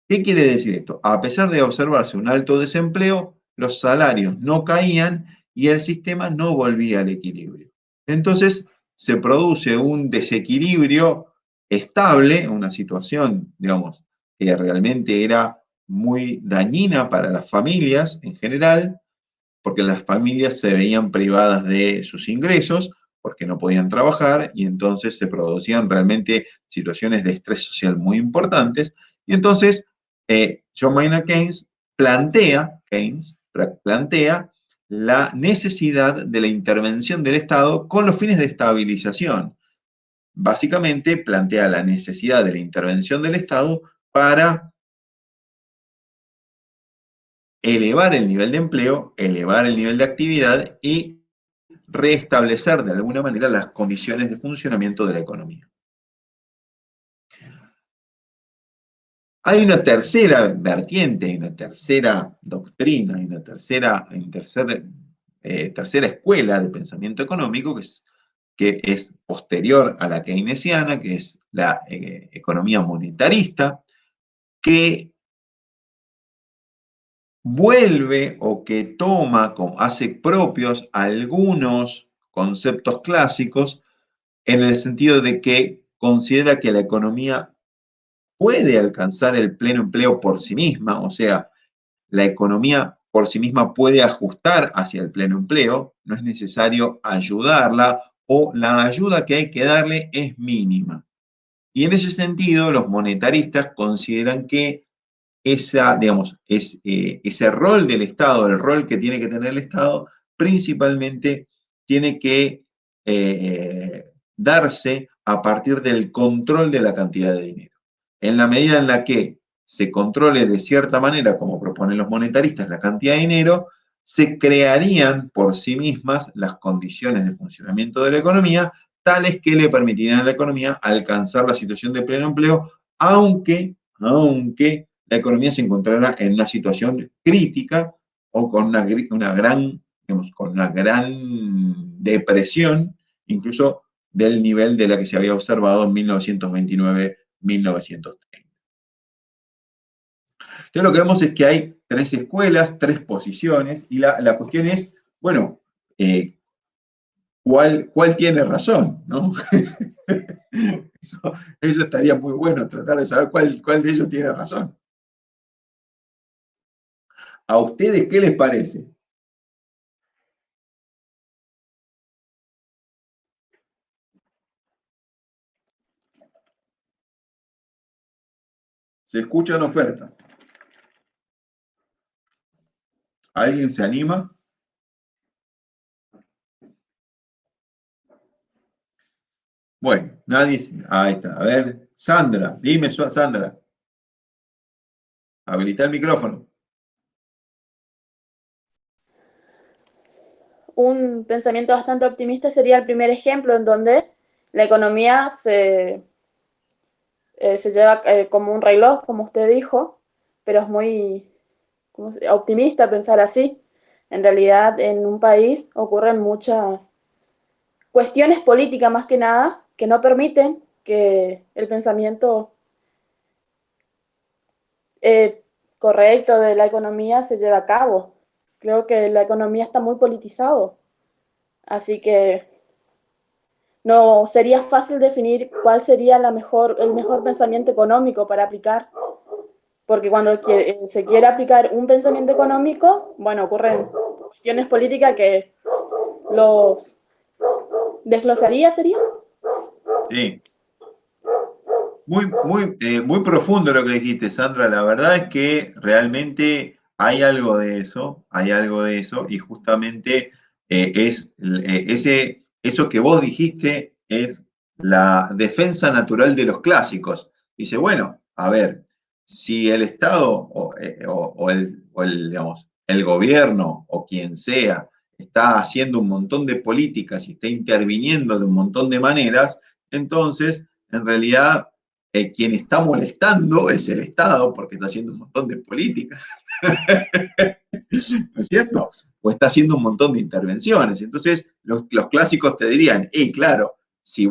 ¿Qué quiere decir esto? A pesar de observarse un alto desempleo, los salarios no caían y el sistema no volvía al equilibrio. Entonces se produce un desequilibrio estable, una situación, digamos, que realmente era muy dañina para las familias en general, porque las familias se veían privadas de sus ingresos, porque no podían trabajar, y entonces se producían realmente situaciones de estrés social muy importantes. Y entonces John Maynard Keynes plantea la necesidad de la intervención del Estado con los fines de estabilización. Básicamente plantea la necesidad de la intervención del Estado para elevar el nivel de empleo, elevar el nivel de actividad y restablecer de alguna manera las condiciones de funcionamiento de la economía. Hay una tercera vertiente, hay una tercera doctrina, hay una tercera escuela de pensamiento económico que es posterior a la keynesiana, que es la economía monetarista, que vuelve o que toma, hace propios algunos conceptos clásicos, en el sentido de que considera que la economía puede alcanzar el pleno empleo por sí misma, o sea, la economía por sí misma puede ajustar hacia el pleno empleo, no es necesario ayudarla, o la ayuda que hay que darle es mínima. Y en ese sentido, los monetaristas consideran que ese rol del Estado, el rol que tiene que tener el Estado, principalmente tiene que darse a partir del control de la cantidad de dinero. En la medida en la que se controle de cierta manera, como proponen los monetaristas, la cantidad de dinero, se crearían por sí mismas las condiciones de funcionamiento de la economía, tales que le permitirían a la economía alcanzar la situación de pleno empleo, aunque la economía se encontrará en una situación crítica o con con una gran depresión, incluso del nivel de la que se había observado en 1929-1930. Entonces lo que vemos es que hay tres escuelas, tres posiciones, y la cuestión es, bueno, eh, ¿cuál tiene razón? ¿No? eso, eso estaría muy bueno, tratar de saber cuál de ellos tiene razón. ¿A ustedes qué les parece? Se escuchan ofertas. ¿Alguien se anima? Bueno, nadie. Ahí está. A ver, Sandra, dime, Sandra. Habilita el micrófono. Un pensamiento bastante optimista sería el primer ejemplo en donde la economía se lleva como un reloj, como usted dijo, pero es muy optimista pensar así. En realidad, en un país ocurren muchas cuestiones políticas más que nada que no permiten que el pensamiento eh, correcto de la economía se lleve a cabo. Creo que la economía está muy politizado, así que no sería fácil definir cuál sería el mejor pensamiento económico para aplicar, porque cuando se quiere aplicar un pensamiento económico, bueno, ocurren cuestiones políticas que los desglosaría, ¿sería? Sí. Muy profundo lo que dijiste, Sandra. La verdad es que realmente hay algo de eso, y justamente eso que vos dijiste es la defensa natural de los clásicos. Dice, bueno, a ver, si el Estado digamos, el gobierno o quien sea está haciendo un montón de políticas y está interviniendo de un montón de maneras, entonces, en realidad, quien está molestando es el Estado porque está haciendo un montón de políticas, ¿no es cierto? O está haciendo un montón de intervenciones. Entonces, los clásicos te dirían, y claro, si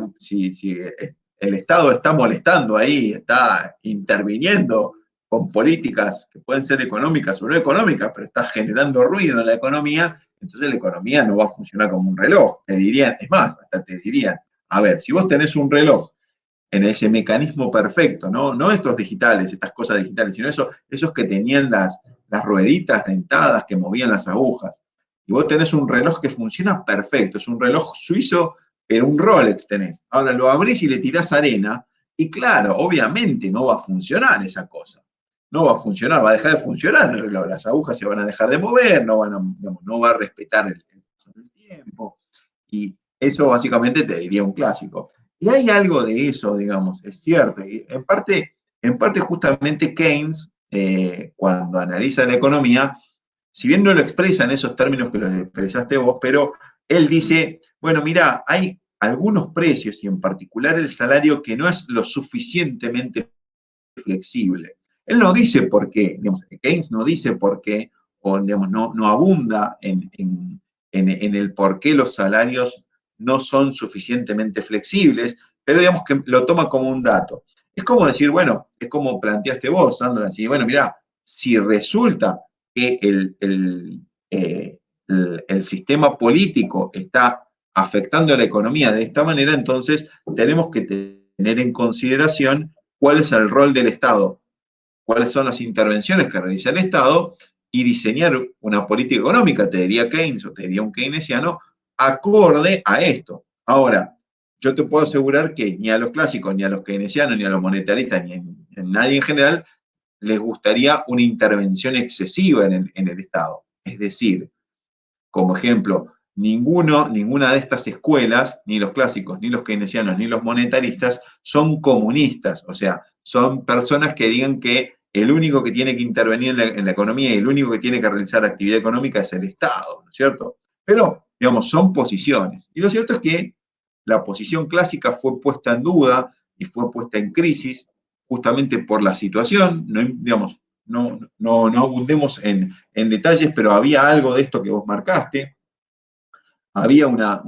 el Estado está molestando ahí, está interviniendo con políticas que pueden ser económicas o no económicas, pero está generando ruido en la economía, entonces la economía no va a funcionar como un reloj. Te dirían, es más, hasta te dirían, a ver, si vos tenés un reloj en ese mecanismo perfecto, ¿no? No estos digitales, estas cosas digitales, sino esos que tenían las rueditas dentadas que movían las agujas. Y vos tenés un reloj que funciona perfecto, es un reloj suizo, pero un Rolex tenés. Ahora lo abrís y le tirás arena, y claro, obviamente no va a funcionar esa cosa. No va a funcionar, va a dejar de funcionar, las agujas se van a dejar de mover, no va a respetar el tiempo. Y eso básicamente te diría un clásico. Y hay algo de eso, digamos, es cierto. Y en parte justamente Keynes, cuando analiza la economía, si bien no lo expresa en esos términos que lo expresaste vos, pero él dice, bueno, mira, hay algunos precios y en particular el salario que no es lo suficientemente flexible. Él no dice por qué, digamos, Keynes no dice por qué, o digamos, no abunda en el por qué los salarios no son suficientemente flexibles, pero digamos que lo toma como un dato. Es como decir, bueno, es como planteaste vos, Sandra, así, bueno, mira, si resulta que el sistema político está afectando a la economía de esta manera, entonces tenemos que tener en consideración cuál es el rol del Estado, cuáles son las intervenciones que realiza el Estado y diseñar una política económica, te diría Keynes o te diría un keynesiano, acorde a esto. Ahora, yo te puedo asegurar que ni a los clásicos, ni a los keynesianos, ni a los monetaristas, ni a nadie en general, les gustaría una intervención excesiva en el Estado. Es decir, como ejemplo, ninguna de estas escuelas, ni los clásicos, ni los keynesianos, ni los monetaristas, son comunistas, o sea, son personas que digan que el único que tiene que intervenir en la economía y el único que tiene que realizar actividad económica es el Estado, ¿no es cierto? Pero, digamos, son posiciones. Y lo cierto es que la posición clásica fue puesta en duda y fue puesta en crisis justamente por la situación, no, digamos, no abundemos en detalles, pero había algo de esto que vos marcaste, había una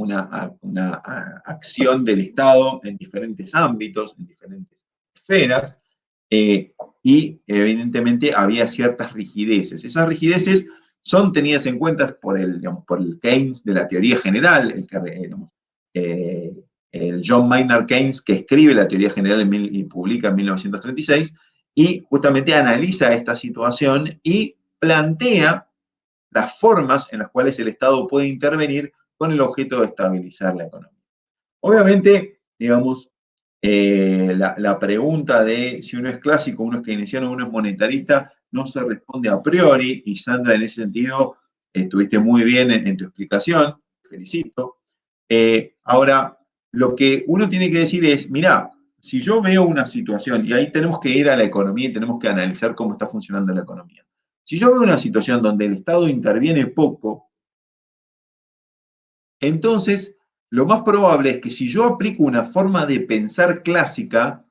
acción del Estado en diferentes ámbitos, en diferentes esferas, y evidentemente había ciertas rigideces. Esas rigideces son tenidas en cuenta digamos, por el Keynes de la teoría general, digamos, eh, el John Maynard Keynes, que escribe la teoría general y publica en 1936, y justamente analiza esta situación y plantea las formas en las cuales el Estado puede intervenir con el objeto de estabilizar la economía. Obviamente, digamos, la pregunta de si uno es clásico, uno es keynesiano, uno es monetarista, no se responde a priori, y Sandra, en ese sentido, estuviste muy bien en tu explicación, felicito. Ahora, lo que uno tiene que decir es, mirá, si yo veo una situación, y ahí tenemos que ir a la economía y tenemos que analizar cómo está funcionando la economía. Si yo veo una situación donde el Estado interviene poco, entonces lo más probable es que si yo aplico una forma de pensar clásica,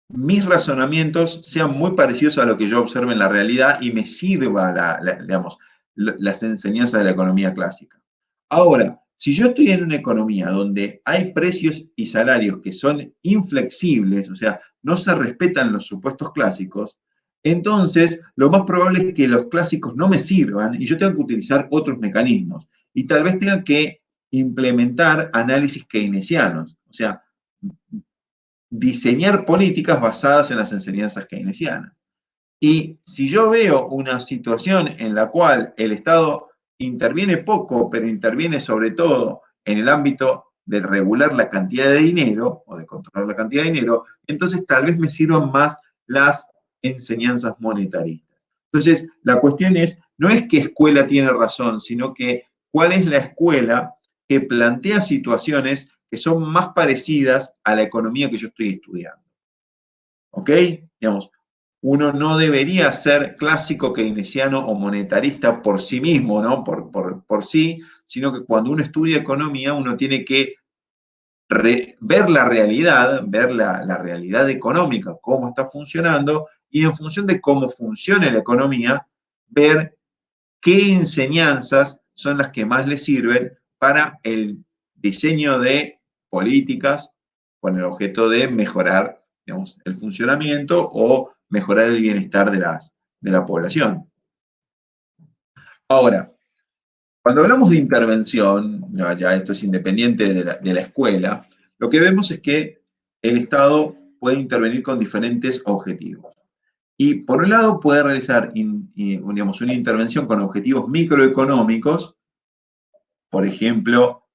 mis razonamientos sean muy parecidos a lo que yo observo en la realidad y me sirva, digamos, las enseñanzas de la economía clásica. Ahora, si yo estoy en una economía donde hay precios y salarios que son inflexibles, o sea, no se respetan los supuestos clásicos, entonces lo más probable es que los clásicos no me sirvan y yo tengo que utilizar otros mecanismos. Y tal vez tenga que implementar análisis keynesianos. O sea, diseñar políticas basadas en las enseñanzas keynesianas. Y si yo veo una situación en la cual el Estado interviene poco, pero interviene sobre todo en el ámbito de regular la cantidad de dinero o de controlar la cantidad de dinero, entonces tal vez me sirvan más las enseñanzas monetaristas. Entonces, la cuestión es, no es que escuela tiene razón, sino que cuál es la escuela que plantea situaciones que son más parecidas a la economía que yo estoy estudiando. ¿Ok? Digamos, uno no debería ser clásico keynesiano o monetarista por sí mismo, ¿no? Por sí, sino que cuando uno estudia economía, uno tiene que ver la realidad, ver la realidad económica, cómo está funcionando, y en función de cómo funciona la economía, ver qué enseñanzas son las que más le sirven para el diseño de políticas con el objeto de mejorar, digamos, el funcionamiento o mejorar el bienestar de la población. Ahora, cuando hablamos de intervención, ya esto es independiente de la escuela, lo que vemos es que el Estado puede intervenir con diferentes objetivos. Y por un lado puede realizar digamos, una intervención con objetivos microeconómicos, por ejemplo,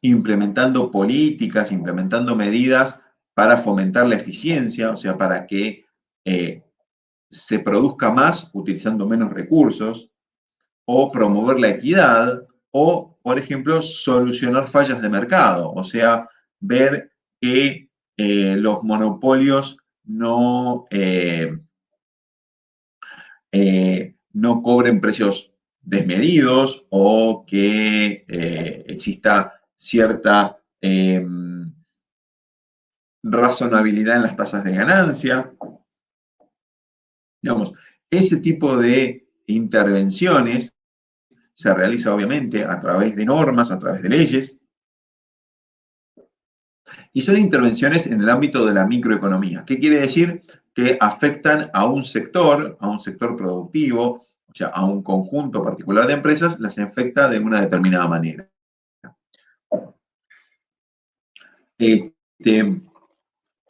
implementando políticas, implementando medidas para fomentar la eficiencia, o sea, para que se produzca más utilizando menos recursos, o promover la equidad, o, por ejemplo, solucionar fallas de mercado, o sea, ver que los monopolios no cobren precios desmedidos o que exista cierta razonabilidad en las tasas de ganancia. Digamos, ese tipo de intervenciones se realiza obviamente a través de normas, a través de leyes, y son intervenciones en el ámbito de la microeconomía. ¿Qué quiere decir? Que afectan a un sector productivo, o sea, a un conjunto particular de empresas, las afecta de una determinada manera. Este,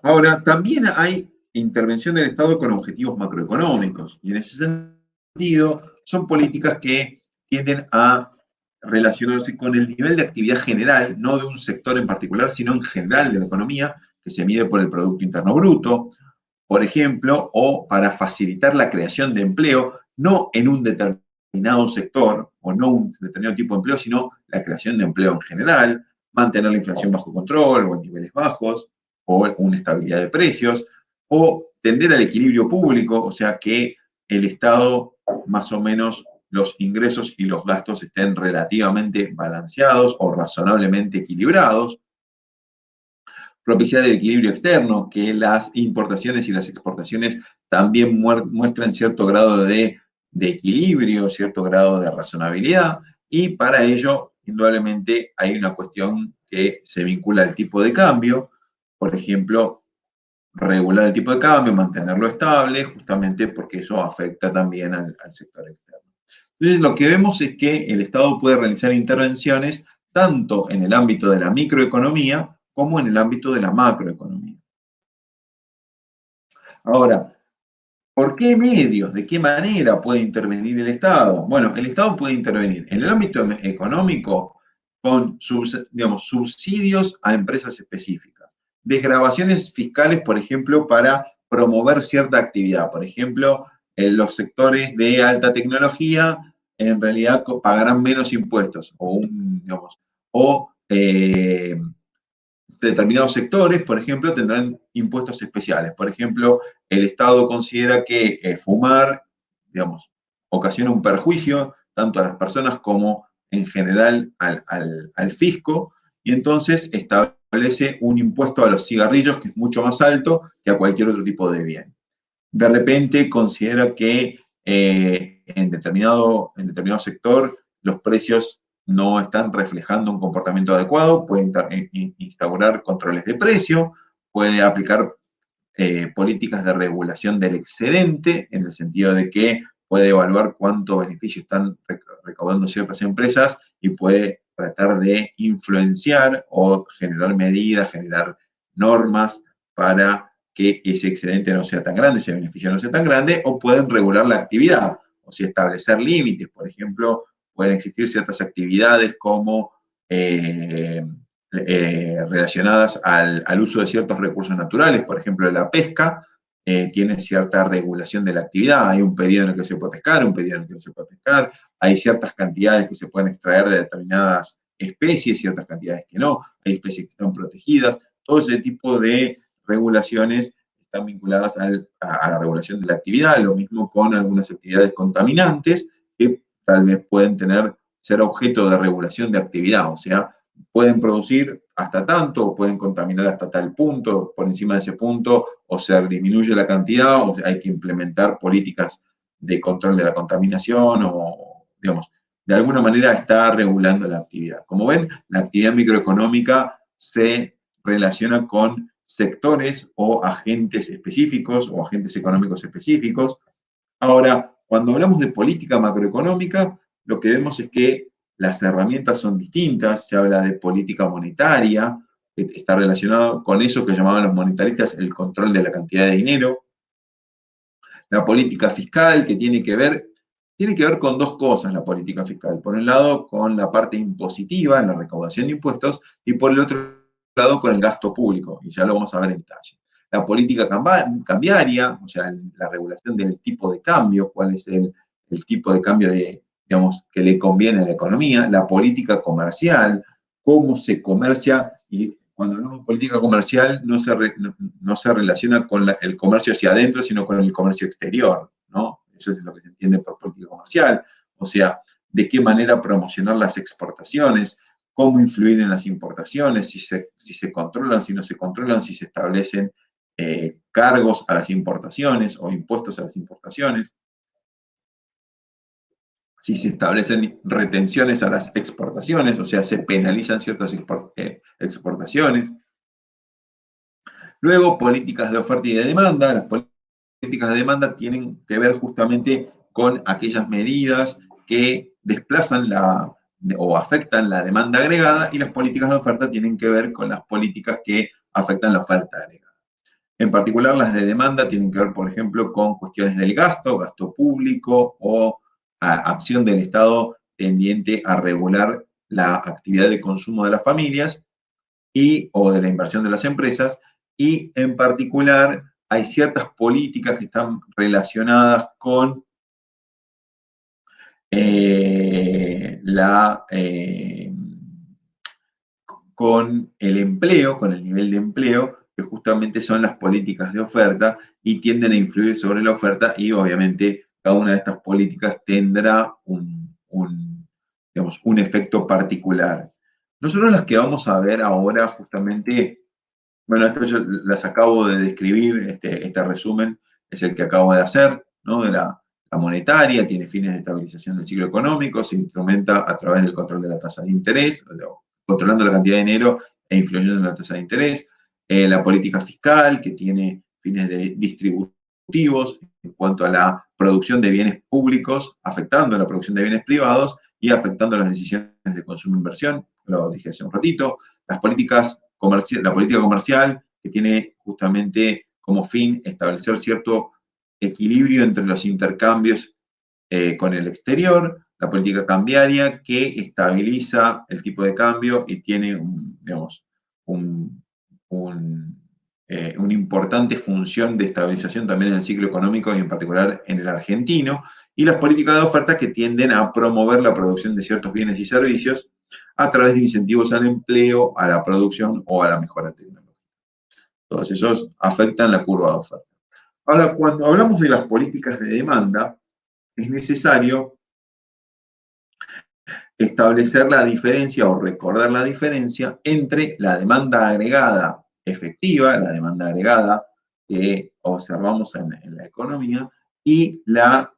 ahora, también hay intervención del Estado con objetivos macroeconómicos, y en ese sentido son políticas que tienden a relacionarse con el nivel de actividad general, no de un sector en particular, sino en general de la economía, que se mide por el Producto Interno Bruto, por ejemplo, o para facilitar la creación de empleo, no en un determinado sector o no un determinado tipo de empleo, sino la creación de empleo en general, mantener la inflación bajo control o en niveles bajos, o una estabilidad de precios, o tender al equilibrio público, o sea que el Estado más o menos los ingresos y los gastos estén relativamente balanceados o razonablemente equilibrados, propiciar el equilibrio externo, que las importaciones y las exportaciones también muestran cierto grado de equilibrio, cierto grado de razonabilidad, y para ello, indudablemente, hay una cuestión que se vincula al tipo de cambio, por ejemplo, regular el tipo de cambio, mantenerlo estable, justamente porque eso afecta también al sector externo. Entonces, lo que vemos es que el Estado puede realizar intervenciones tanto en el ámbito de la microeconomía como en el ámbito de la macroeconomía. Ahora, ¿por qué medios? ¿De qué manera puede intervenir el Estado? Bueno, el Estado puede intervenir en el ámbito económico con digamos, subsidios a empresas específicas, desgravaciones fiscales, por ejemplo, para promover cierta actividad. Por ejemplo, en los sectores de alta tecnología en realidad pagarán menos impuestos digamos, o determinados sectores, por ejemplo, tendrán impuestos especiales. Por ejemplo, el Estado considera que fumar, digamos, ocasiona un perjuicio tanto a las personas como en general al fisco, y entonces establece un impuesto a los cigarrillos que es mucho más alto que a cualquier otro tipo de bien. De repente considera que en determinado sector los precios no están reflejando un comportamiento adecuado, puede instaurar controles de precio, puede aplicar políticas de regulación del excedente, en el sentido de que puede evaluar cuánto beneficio están recaudando ciertas empresas y puede tratar de influenciar o generar medidas, generar normas para que ese excedente no sea tan grande, ese beneficio no sea tan grande, o pueden regular la actividad, o sea, establecer límites. Por ejemplo, pueden existir ciertas actividades como relacionadas al uso de ciertos recursos naturales. Por ejemplo, la pesca tiene cierta regulación de la actividad. Hay un periodo en el que se puede pescar, un periodo en el que no se puede pescar. Hay ciertas cantidades que se pueden extraer de determinadas especies, ciertas cantidades que no. Hay especies que están protegidas. Todo ese tipo de regulaciones están vinculadas a la regulación de la actividad. Lo mismo con algunas actividades contaminantes que tal vez pueden ser objeto de regulación de actividad. O sea, pueden producir hasta tanto, o pueden contaminar hasta tal punto, por encima de ese punto, o se disminuye la cantidad, o hay que implementar políticas de control de la contaminación, o, digamos, de alguna manera está regulando la actividad. Como ven, la actividad microeconómica se relaciona con sectores o agentes específicos o agentes económicos específicos. Ahora, cuando hablamos de política macroeconómica, lo que vemos es que las herramientas son distintas. Se habla de política monetaria, que está relacionado con eso que llamaban los monetaristas el control de la cantidad de dinero. La política fiscal, que tiene que ver con dos cosas la política fiscal. Por un lado, con la parte impositiva, en la recaudación de impuestos, y por el otro lado, con el gasto público, y ya lo vamos a ver en detalle. La política cambiaria, o sea, la regulación del tipo de cambio, cuál es el tipo de cambio digamos, que le conviene a la economía. La política comercial, cómo se comercia, y cuando hablamos de política comercial no se relaciona con el comercio hacia adentro, sino con el comercio exterior, ¿no? Eso es lo que se entiende por política comercial. O sea, de qué manera promocionar las exportaciones, cómo influir en las importaciones, si se controlan, si no se controlan, si se establecen cargos a las importaciones o impuestos a las importaciones, si se establecen retenciones a las exportaciones, o sea, se penalizan ciertas exportaciones. Luego, políticas de oferta y de demanda. Las políticas de demanda tienen que ver justamente con aquellas medidas que desplazan o afectan la demanda agregada, y las políticas de oferta tienen que ver con las políticas que afectan la oferta agregada. En particular, las de demanda tienen que ver, por ejemplo, con cuestiones del gasto público o acción del Estado tendiente a regular la actividad de consumo de las familias o de la inversión de las empresas, y en particular hay ciertas políticas que están relacionadas con con el empleo, con el nivel de empleo, que justamente son las políticas de oferta y tienden a influir sobre la oferta, y obviamente cada una de estas políticas tendrá digamos, un efecto particular. Nosotros las que vamos a ver ahora justamente, bueno, esto yo las acabo de describir, este resumen es el que acabo de hacer, ¿no? De la monetaria, tiene fines de estabilización del ciclo económico, se instrumenta a través del control de la tasa de interés, controlando la cantidad de dinero e influyendo en la tasa de interés. La política fiscal, que tiene fines distributivos en cuanto a la producción de bienes públicos, afectando a la producción de bienes privados y afectando las decisiones de consumo e inversión, lo dije hace un ratito. La política comercial, que tiene justamente como fin establecer cierto equilibrio entre los intercambios con el exterior, la política cambiaria que estabiliza el tipo de cambio y tiene, digamos, una importante función de estabilización también en el ciclo económico y en particular en el argentino, y las políticas de oferta que tienden a promover la producción de ciertos bienes y servicios a través de incentivos al empleo, a la producción o a la mejora tecnológica. Todos esos afectan la curva de oferta. Ahora, cuando hablamos de las políticas de demanda, es necesario establecer la diferencia o recordar la diferencia entre la demanda agregada efectiva, la demanda agregada que observamos en la economía, y la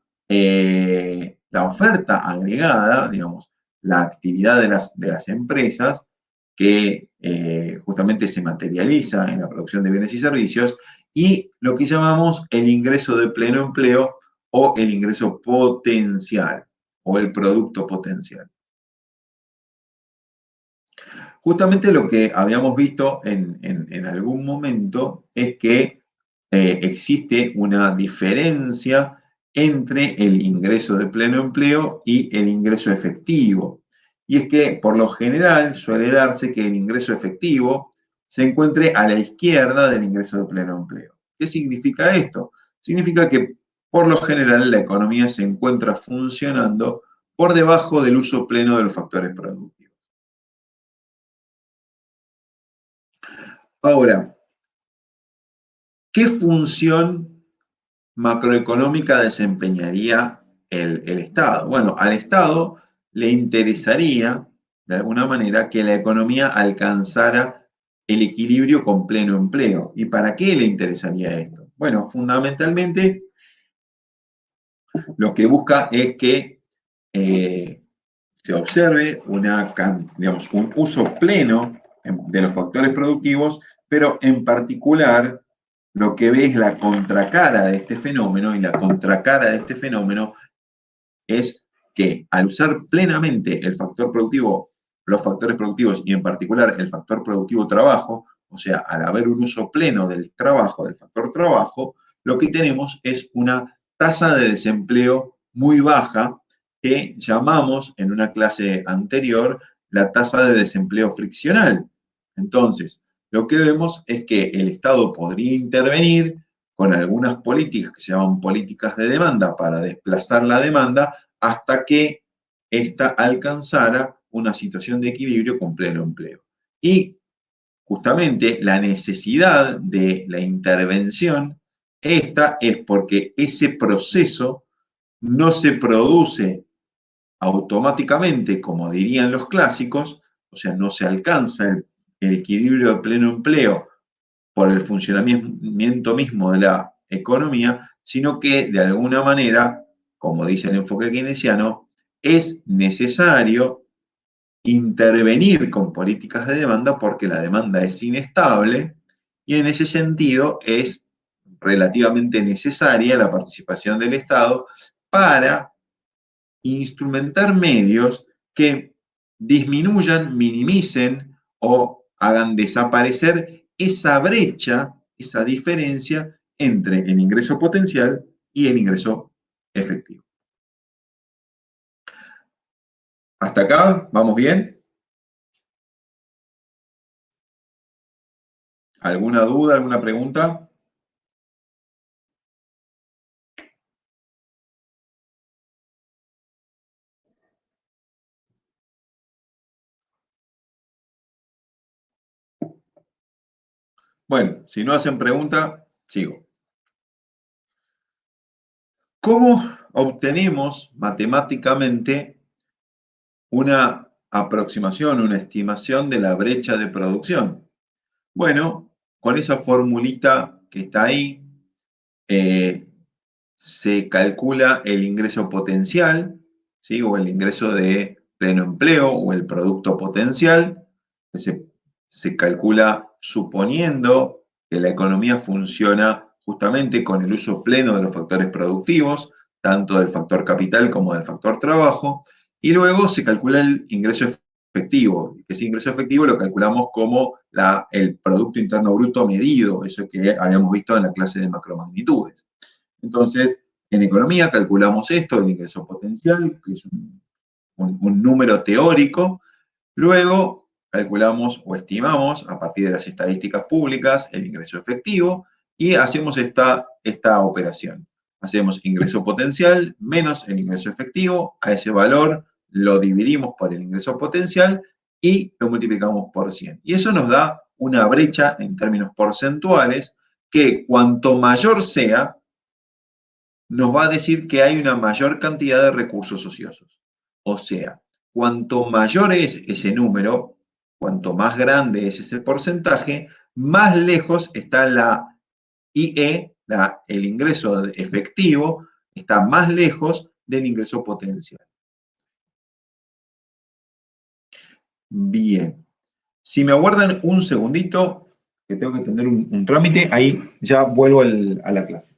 oferta agregada, digamos, la actividad de las empresas que justamente se materializa en la producción de bienes y servicios, y lo que llamamos el ingreso de pleno empleo o el ingreso potencial o el producto potencial. Justamente lo que habíamos visto en algún momento es que existe una diferencia entre el ingreso de pleno empleo y el ingreso efectivo. Y es que por lo general suele darse que el ingreso efectivo se encuentre a la izquierda del ingreso de pleno empleo. ¿Qué significa esto? Significa que por lo general la economía se encuentra funcionando por debajo del uso pleno de los factores productivos. Ahora, ¿qué función macroeconómica desempeñaría el Estado? Bueno, al Estado le interesaría, de alguna manera, que la economía alcanzara el equilibrio con pleno empleo. ¿Y para qué le interesaría esto? Bueno, fundamentalmente lo que busca es que se observe digamos, un uso pleno de los factores productivos, pero en particular lo que ve es la contracara de este fenómeno, y la contracara de este fenómeno es que al usar plenamente el factor productivo, los factores productivos y en particular el factor productivo trabajo, o sea, al haber un uso pleno del trabajo, del factor trabajo, lo que tenemos es una tasa de desempleo muy baja que llamamos en una clase anterior la tasa de desempleo friccional. Entonces, lo que vemos es que el Estado podría intervenir con algunas políticas que se llaman políticas de demanda para desplazar la demanda hasta que ésta alcanzara una situación de equilibrio con pleno empleo. Y justamente la necesidad de la intervención, esta es porque ese proceso no se produce automáticamente, como dirían los clásicos, o sea, no se alcanza el equilibrio de pleno empleo por el funcionamiento mismo de la economía, sino que de alguna manera, como dice el enfoque keynesiano, es necesario intervenir con políticas de demanda porque la demanda es inestable y en ese sentido es relativamente necesaria la participación del Estado para instrumentar medios que disminuyan, minimicen o hagan desaparecer esa brecha, esa diferencia entre el ingreso potencial y el ingreso efectivo. ¿Hasta acá? ¿Vamos bien? ¿Alguna duda, alguna pregunta? Bueno, si no hacen pregunta, sigo. ¿Cómo obtenemos matemáticamente una aproximación, una estimación de la brecha de producción? Bueno, con esa formulita que está ahí, se calcula el ingreso potencial, ¿sí? O el ingreso de pleno empleo o el producto potencial, que se calcula suponiendo que la economía funciona justamente con el uso pleno de los factores productivos, tanto del factor capital como del factor trabajo, y luego se calcula el ingreso efectivo. Ese ingreso efectivo lo calculamos como el Producto Interno Bruto medido, eso que habíamos visto en la clase de macromagnitudes. Entonces, en economía calculamos esto, el ingreso potencial, que es un número teórico. Luego calculamos o estimamos a partir de las estadísticas públicas el ingreso efectivo y hacemos esta operación. Hacemos ingreso potencial menos el ingreso efectivo, a ese valor lo dividimos por el ingreso potencial y lo multiplicamos por 100. Y eso nos da una brecha en términos porcentuales que cuanto mayor sea, nos va a decir que hay una mayor cantidad de recursos ociosos. O sea, cuanto mayor es ese número, cuanto más grande es ese porcentaje, más lejos está la IE, el ingreso efectivo, está más lejos del ingreso potencial. Bien. Si me aguardan un segundito, que tengo que atender un trámite, ahí ya vuelvo a la clase.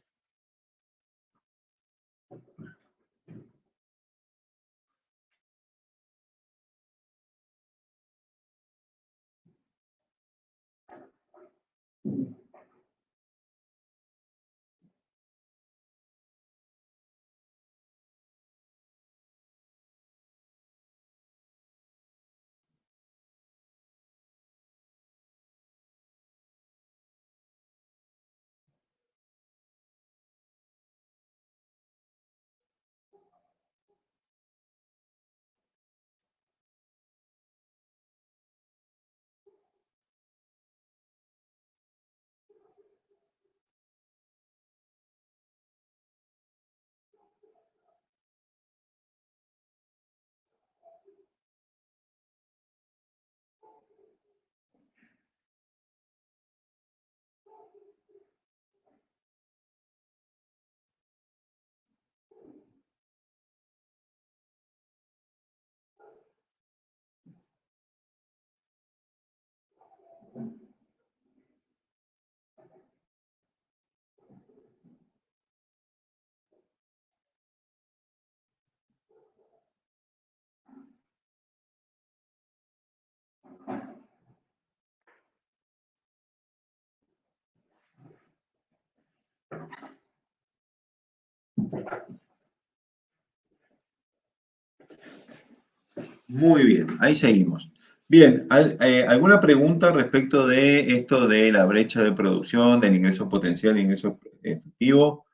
Muy bien, ahí seguimos. Bien, ¿alguna pregunta respecto de esto de la brecha de producción, del ingreso potencial e ingreso efectivo?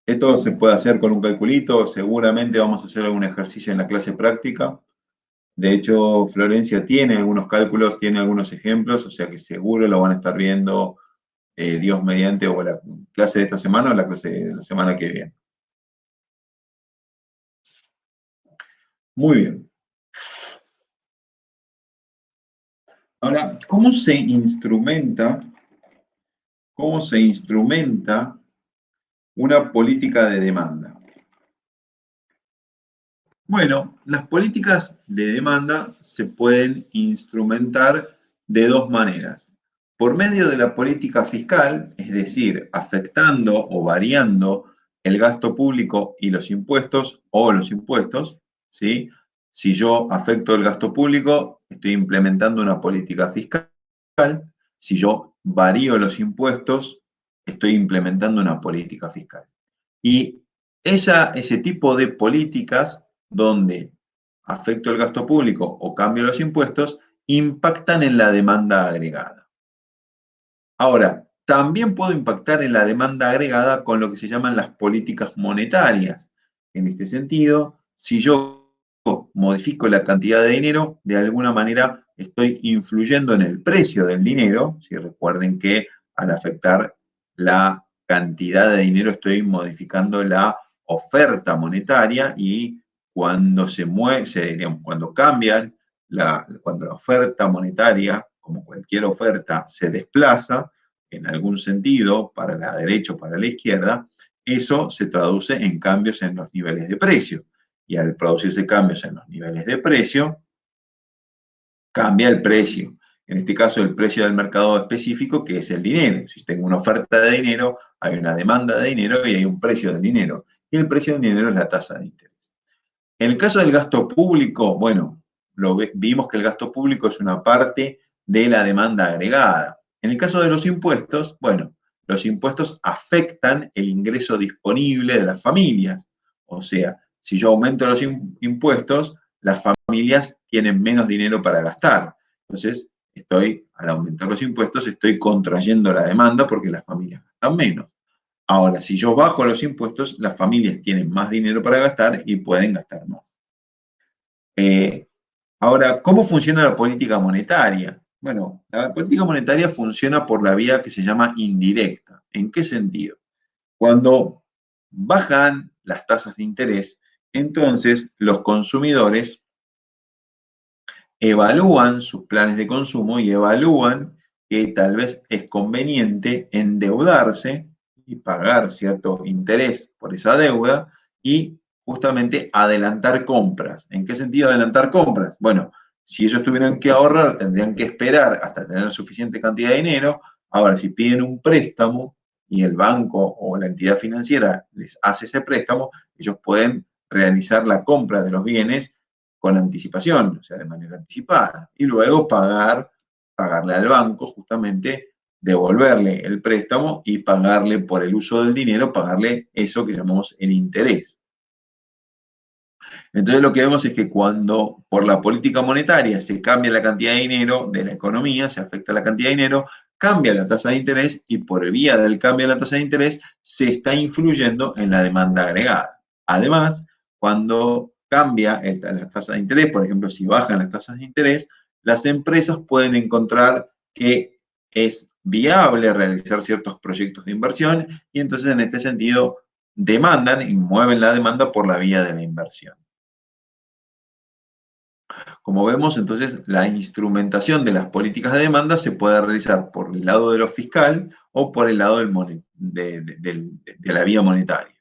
Esto se puede hacer con un calculito, seguramente vamos a hacer algún ejercicio en la clase práctica. De hecho, Florencia tiene algunos cálculos, tiene algunos ejemplos, o sea que seguro lo van a estar viendo Dios mediante o la clase de esta semana o la clase de la semana que viene. Muy bien. Ahora, ¿cómo se instrumenta una política de demanda? Bueno, las políticas de demanda se pueden instrumentar de dos maneras. Por medio de la política fiscal, es decir, afectando o variando el gasto público y los impuestos o los impuestos, ¿sí? Si yo afecto el gasto público, estoy implementando una política fiscal. Si yo varío los impuestos, estoy implementando una política fiscal. Y ese tipo de políticas donde afecto el gasto público o cambio los impuestos impactan en la demanda agregada. Ahora, también puedo impactar en la demanda agregada con lo que se llaman las políticas monetarias. En este sentido, si yo modifico la cantidad de dinero, de alguna manera estoy influyendo en el precio del dinero. Si recuerden que al afectar la cantidad de dinero estoy modificando la oferta monetaria y cuando se mueve, digamos, cuando cambian, cuando la oferta monetaria, como cualquier oferta, se desplaza en algún sentido para la derecha o para la izquierda, eso se traduce en cambios en los niveles de precio. Y al producirse cambios en los niveles de precio, cambia el precio. En este caso, el precio del mercado específico, que es el dinero. Si tengo una oferta de dinero, hay una demanda de dinero y hay un precio del dinero. Y el precio del dinero es la tasa de interés. En el caso del gasto público, bueno, vimos que el gasto público es una parte de la demanda agregada. En el caso de los impuestos, bueno, los impuestos afectan el ingreso disponible de las familias. O sea, si yo aumento los impuestos, las familias tienen menos dinero para gastar. Entonces, al aumentar los impuestos, estoy contrayendo la demanda porque las familias gastan menos. Ahora, si yo bajo los impuestos, las familias tienen más dinero para gastar y pueden gastar más. Ahora, ¿cómo funciona la política monetaria? Bueno, la política monetaria funciona por la vía que se llama indirecta. ¿En qué sentido? Cuando bajan las tasas de interés, entonces los consumidores evalúan sus planes de consumo y evalúan que tal vez es conveniente endeudarse y pagar cierto interés por esa deuda y justamente adelantar compras. ¿En qué sentido adelantar compras? Bueno, si ellos tuvieran que ahorrar, tendrían que esperar hasta tener suficiente cantidad de dinero. Ahora, si piden un préstamo y el banco o la entidad financiera les hace ese préstamo, ellos pueden realizar la compra de los bienes con anticipación, o sea, de manera anticipada, y luego pagarle al banco justamente, devolverle el préstamo y pagarle por el uso del dinero, pagarle eso que llamamos el interés. Entonces lo que vemos es que cuando por la política monetaria se cambia la cantidad de dinero de la economía, se afecta la cantidad de dinero, cambia la tasa de interés y por vía del cambio de la tasa de interés se está influyendo en la demanda agregada. Además, cuando cambia la tasa de interés, por ejemplo, si bajan las tasas de interés, las empresas pueden encontrar que es viable realizar ciertos proyectos de inversión y entonces en este sentido demandan y mueven la demanda por la vía de la inversión. Como vemos, entonces, la instrumentación de las políticas de demanda se puede realizar por el lado de lo fiscal o por el lado de la vía monetaria.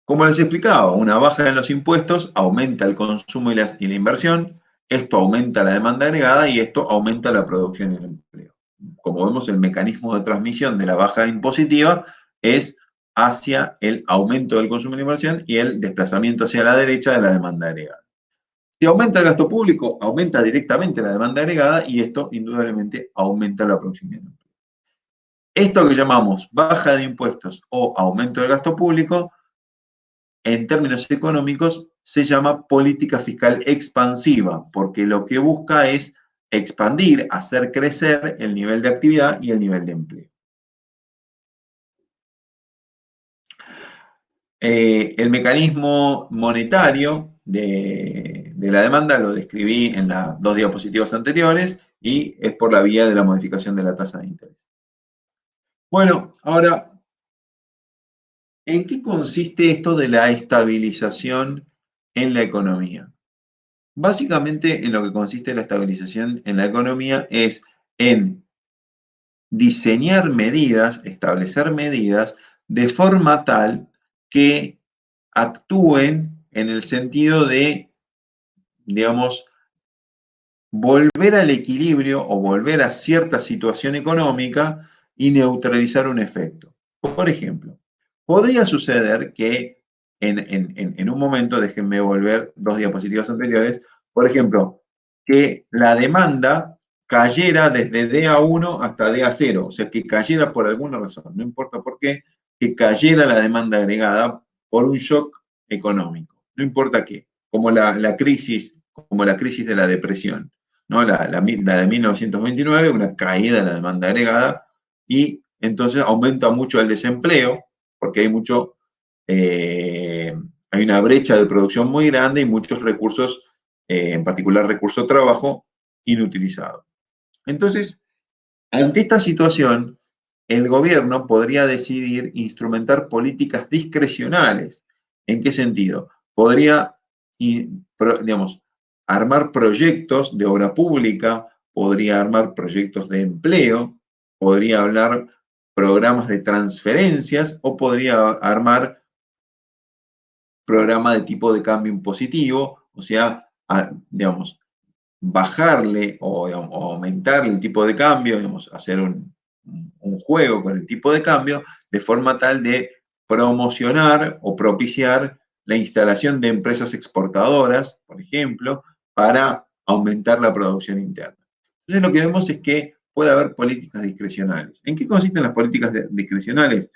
Como les explicaba, una baja en los impuestos aumenta el consumo y la inversión, esto aumenta la demanda agregada y esto aumenta la producción y el empleo. Como vemos, el mecanismo de transmisión de la baja impositiva es hacia el aumento del consumo y la inversión y el desplazamiento hacia la derecha de la demanda agregada. Si aumenta el gasto público, aumenta directamente la demanda agregada y esto indudablemente aumenta la producción. Esto que llamamos baja de impuestos o aumento del gasto público, en términos económicos, se llama política fiscal expansiva, porque lo que busca es expandir, hacer crecer el nivel de actividad y el nivel de empleo. El mecanismo monetario de la demanda lo describí en las dos diapositivas anteriores y es por la vía de la modificación de la tasa de interés. Bueno, ahora, ¿en qué consiste esto de la estabilización en la economía? Básicamente, en lo que consiste la estabilización en la economía es en diseñar medidas, establecer medidas de forma tal que actúen en el sentido de, digamos, volver al equilibrio o volver a cierta situación económica y neutralizar un efecto. Por ejemplo, podría suceder que en un momento, déjenme volver dos diapositivas anteriores, por ejemplo, que la demanda cayera desde DA1 hasta DA0, o sea, que cayera por alguna razón, no importa por qué, que cayera la demanda agregada por un shock económico, no importa qué, como la crisis de la depresión, ¿no? La de 1929, una caída de la demanda agregada, y entonces aumenta mucho el desempleo, porque hay una brecha de producción muy grande y muchos recursos, en particular recurso trabajo, inutilizado. Entonces, ante esta situación, el gobierno podría decidir instrumentar políticas discrecionales. ¿En qué sentido? Podría, digamos, armar proyectos de obra pública, podría armar proyectos de empleo, podría hablar programas de transferencias o podría armar programas de tipo de cambio impositivo, o sea, digamos, bajarle o aumentar el tipo de cambio, digamos, hacer un juego con el tipo de cambio, de forma tal de promocionar o propiciar la instalación de empresas exportadoras, por ejemplo, para aumentar la producción interna. Entonces lo que vemos es que puede haber políticas discrecionales. ¿En qué consisten las políticas discrecionales?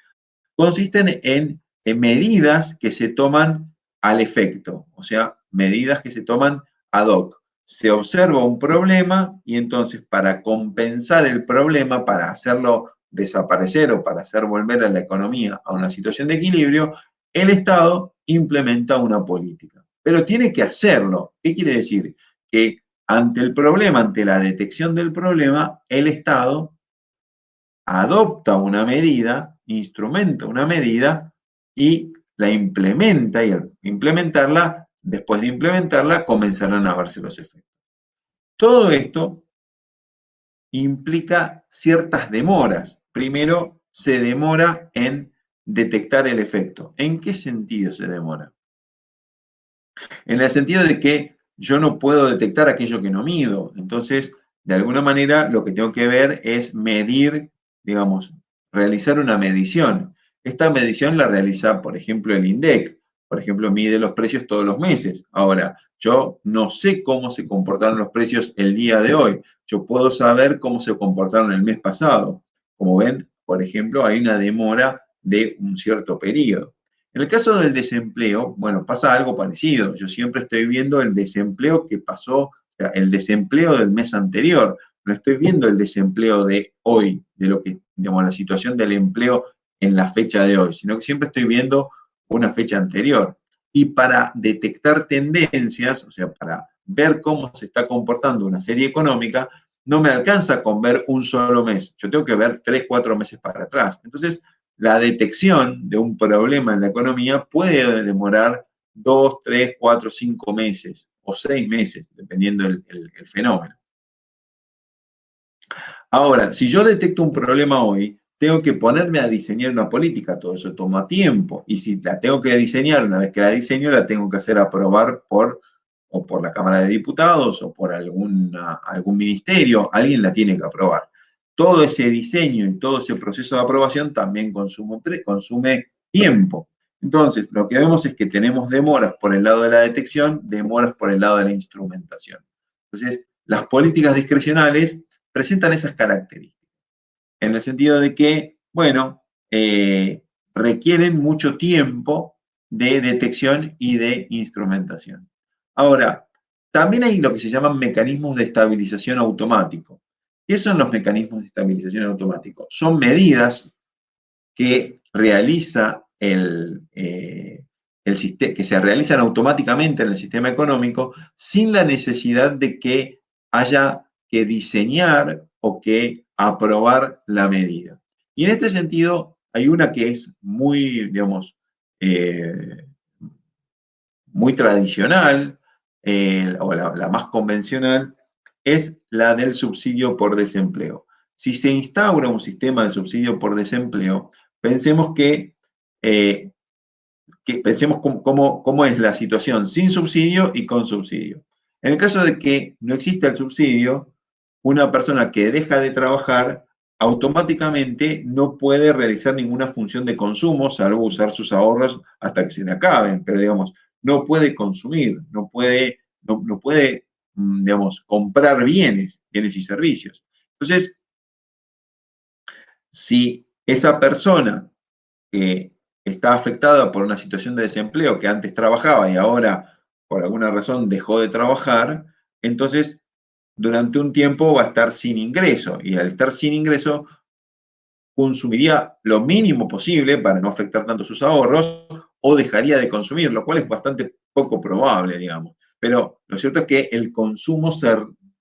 Consisten en medidas que se toman al efecto, o sea, medidas que se toman ad hoc. Se observa un problema y entonces para compensar el problema, para hacerlo desaparecer o para hacer volver a la economía a una situación de equilibrio, el Estado implementa una política. Pero tiene que hacerlo. ¿Qué quiere decir? Que ante el problema, ante la detección del problema, el Estado adopta una medida, instrumenta una medida y la implementa, y al implementarla, después de implementarla, comenzarán a verse los efectos. Todo esto implica ciertas demoras. Primero, se demora en detectar el efecto. ¿En qué sentido se demora? En el sentido de que yo no puedo detectar aquello que no mido. Entonces, de alguna manera, lo que tengo que ver es medir, digamos, realizar una medición. Esta medición la realiza, por ejemplo, el INDEC. Por ejemplo, mide los precios todos los meses. Ahora, yo no sé cómo se comportaron los precios el día de hoy. Yo puedo saber cómo se comportaron el mes pasado. Como ven, por ejemplo, hay una demora de un cierto periodo. En el caso del desempleo, bueno, pasa algo parecido. Yo siempre estoy viendo el desempleo que pasó, o sea, el desempleo del mes anterior. No estoy viendo el desempleo de hoy, de lo que, digamos, la situación del empleo en la fecha de hoy, sino que siempre estoy viendo una fecha anterior. Y para detectar tendencias, o sea, para ver cómo se está comportando una serie económica, no me alcanza con ver un solo mes. Yo tengo que ver 3, 4 meses para atrás. Entonces, la detección de un problema en la economía puede demorar 2, 3, 4, 5 meses o 6 meses, dependiendo el fenómeno. Ahora, si yo detecto un problema hoy, tengo que ponerme a diseñar una política, todo eso toma tiempo. Y si la tengo que diseñar, una vez que la diseño, la tengo que hacer aprobar o por la Cámara de Diputados o por algún ministerio, alguien la tiene que aprobar. Todo ese diseño y todo ese proceso de aprobación también consume tiempo. Entonces, lo que vemos es que tenemos demoras por el lado de la detección, demoras por el lado de la instrumentación. Entonces, las políticas discrecionales presentan esas características, en el sentido de que, bueno, requieren mucho tiempo de detección y de instrumentación. Ahora, también hay lo que se llaman mecanismos de estabilización automático. ¿Qué son los mecanismos de estabilización automático? Son medidas que realiza que se realizan automáticamente en el sistema económico sin la necesidad de que haya que diseñar o que aprobar la medida. Y en este sentido, hay una que es muy, digamos, eh, muy tradicional, o la más convencional, es la del subsidio por desempleo. Si se instaura un sistema de subsidio por desempleo, pensemos eh, pensemos cómo es la situación sin subsidio y con subsidio. En el caso de que no exista el subsidio, una persona que deja de trabajar automáticamente no puede realizar ninguna función de consumo, salvo usar sus ahorros hasta que se le acaben, pero digamos, no puede consumir, no puede digamos, comprar bienes y servicios. Entonces, si esa persona que está afectada por una situación de desempleo, que antes trabajaba y ahora por alguna razón dejó de trabajar, entonces durante un tiempo va a estar sin ingreso y al estar sin ingreso consumiría lo mínimo posible para no afectar tanto sus ahorros o dejaría de consumir, lo cual es bastante poco probable, digamos. Pero lo cierto es que el consumo se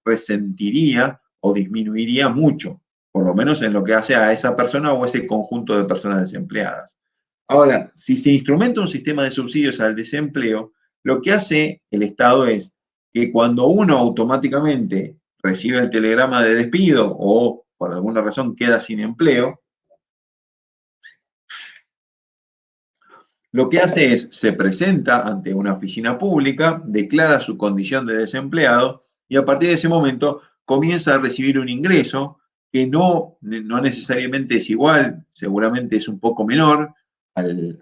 resentiría o disminuiría mucho, por lo menos en lo que hace a esa persona o ese conjunto de personas desempleadas. Ahora, si se instrumenta un sistema de subsidios al desempleo, lo que hace el Estado es que cuando uno automáticamente recibe el telegrama de despido o por alguna razón queda sin empleo, lo que hace es se presenta ante una oficina pública, declara su condición de desempleado y a partir de ese momento comienza a recibir un ingreso que no necesariamente es igual, seguramente es un poco menor al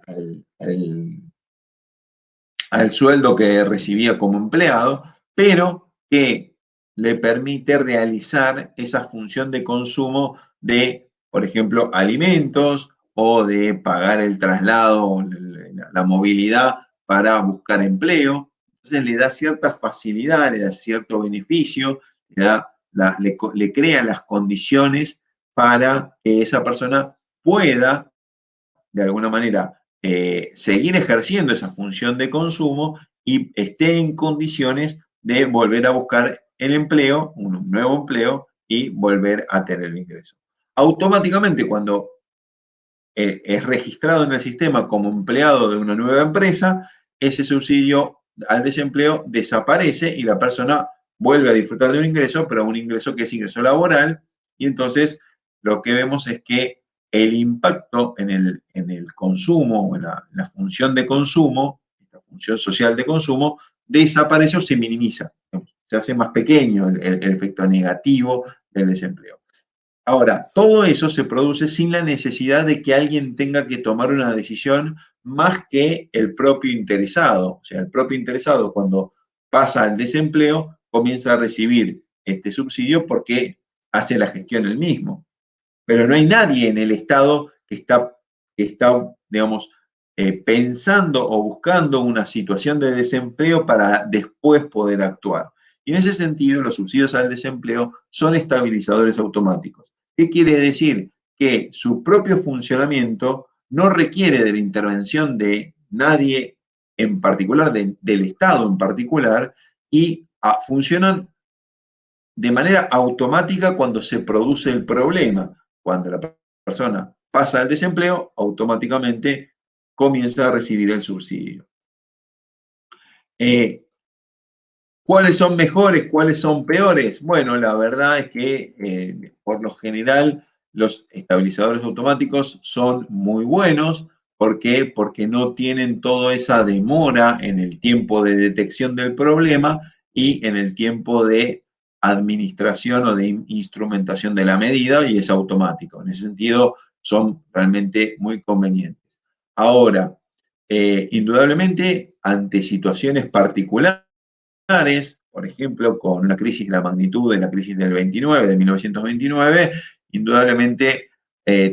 sueldo que recibía como empleado, pero que le permite realizar esa función de consumo de, por ejemplo, alimentos o de pagar el traslado, la movilidad para buscar empleo. Entonces le da cierta facilidad, le da cierto beneficio, le crea las condiciones para que esa persona pueda, de alguna manera, seguir ejerciendo esa función de consumo y esté en condiciones de volver a buscar el empleo, un nuevo empleo, y volver a tener el ingreso. Automáticamente, cuando es registrado en el sistema como empleado de una nueva empresa, ese subsidio al desempleo desaparece y la persona vuelve a disfrutar de un ingreso, pero un ingreso que es ingreso laboral, y entonces lo que vemos es que el impacto en el consumo o en la función de consumo, la función social de consumo, desaparece o se minimiza, se hace más pequeño el efecto negativo del desempleo. Ahora, todo eso se produce sin la necesidad de que alguien tenga que tomar una decisión más que el propio interesado. O sea, el propio interesado cuando pasa al desempleo comienza a recibir este subsidio porque hace la gestión él mismo. Pero no hay nadie en el Estado que está digamos, pensando o buscando una situación de desempleo para después poder actuar. Y en ese sentido, los subsidios al desempleo son estabilizadores automáticos. ¿Qué quiere decir? Que su propio funcionamiento no requiere de la intervención de nadie en particular, del Estado en particular, y funcionan de manera automática cuando se produce el problema. Cuando la persona pasa al desempleo, automáticamente comienza a recibir el subsidio. ¿Cuáles son mejores? ¿Cuáles son peores? Bueno, la verdad es que por lo general los estabilizadores automáticos son muy buenos. ¿Por qué? Porque no tienen toda esa demora en el tiempo de detección del problema y en el tiempo de administración o de instrumentación de la medida, y es automático. En ese sentido, son realmente muy convenientes. Ahora, indudablemente, ante situaciones particulares, por ejemplo, con una crisis de la magnitud de la crisis del 29, de 1929, indudablemente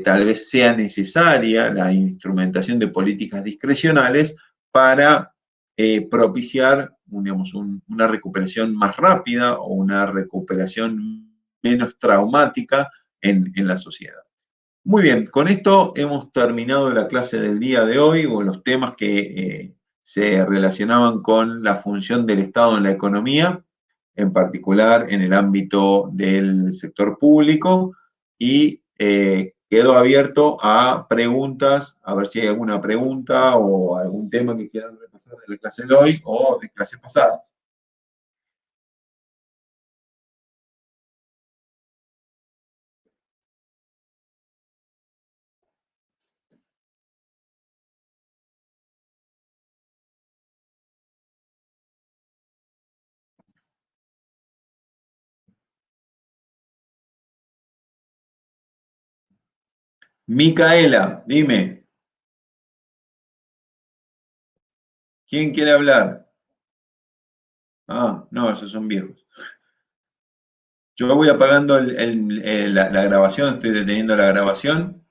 tal vez sea necesaria la instrumentación de políticas discrecionales para propiciar, digamos, una recuperación más rápida o una recuperación menos traumática en la sociedad. Muy bien, con esto hemos terminado la clase del día de hoy o los temas que se relacionaban con la función del Estado en la economía, en particular en el ámbito del sector público, y quedo abierto a preguntas, a ver si hay alguna pregunta o algún tema que quieran repasar de la clase de hoy o de clases pasadas. Micaela, dime, ¿quién quiere hablar? Ah, no, esos son viejos. Yo voy apagando la grabación, estoy deteniendo la grabación.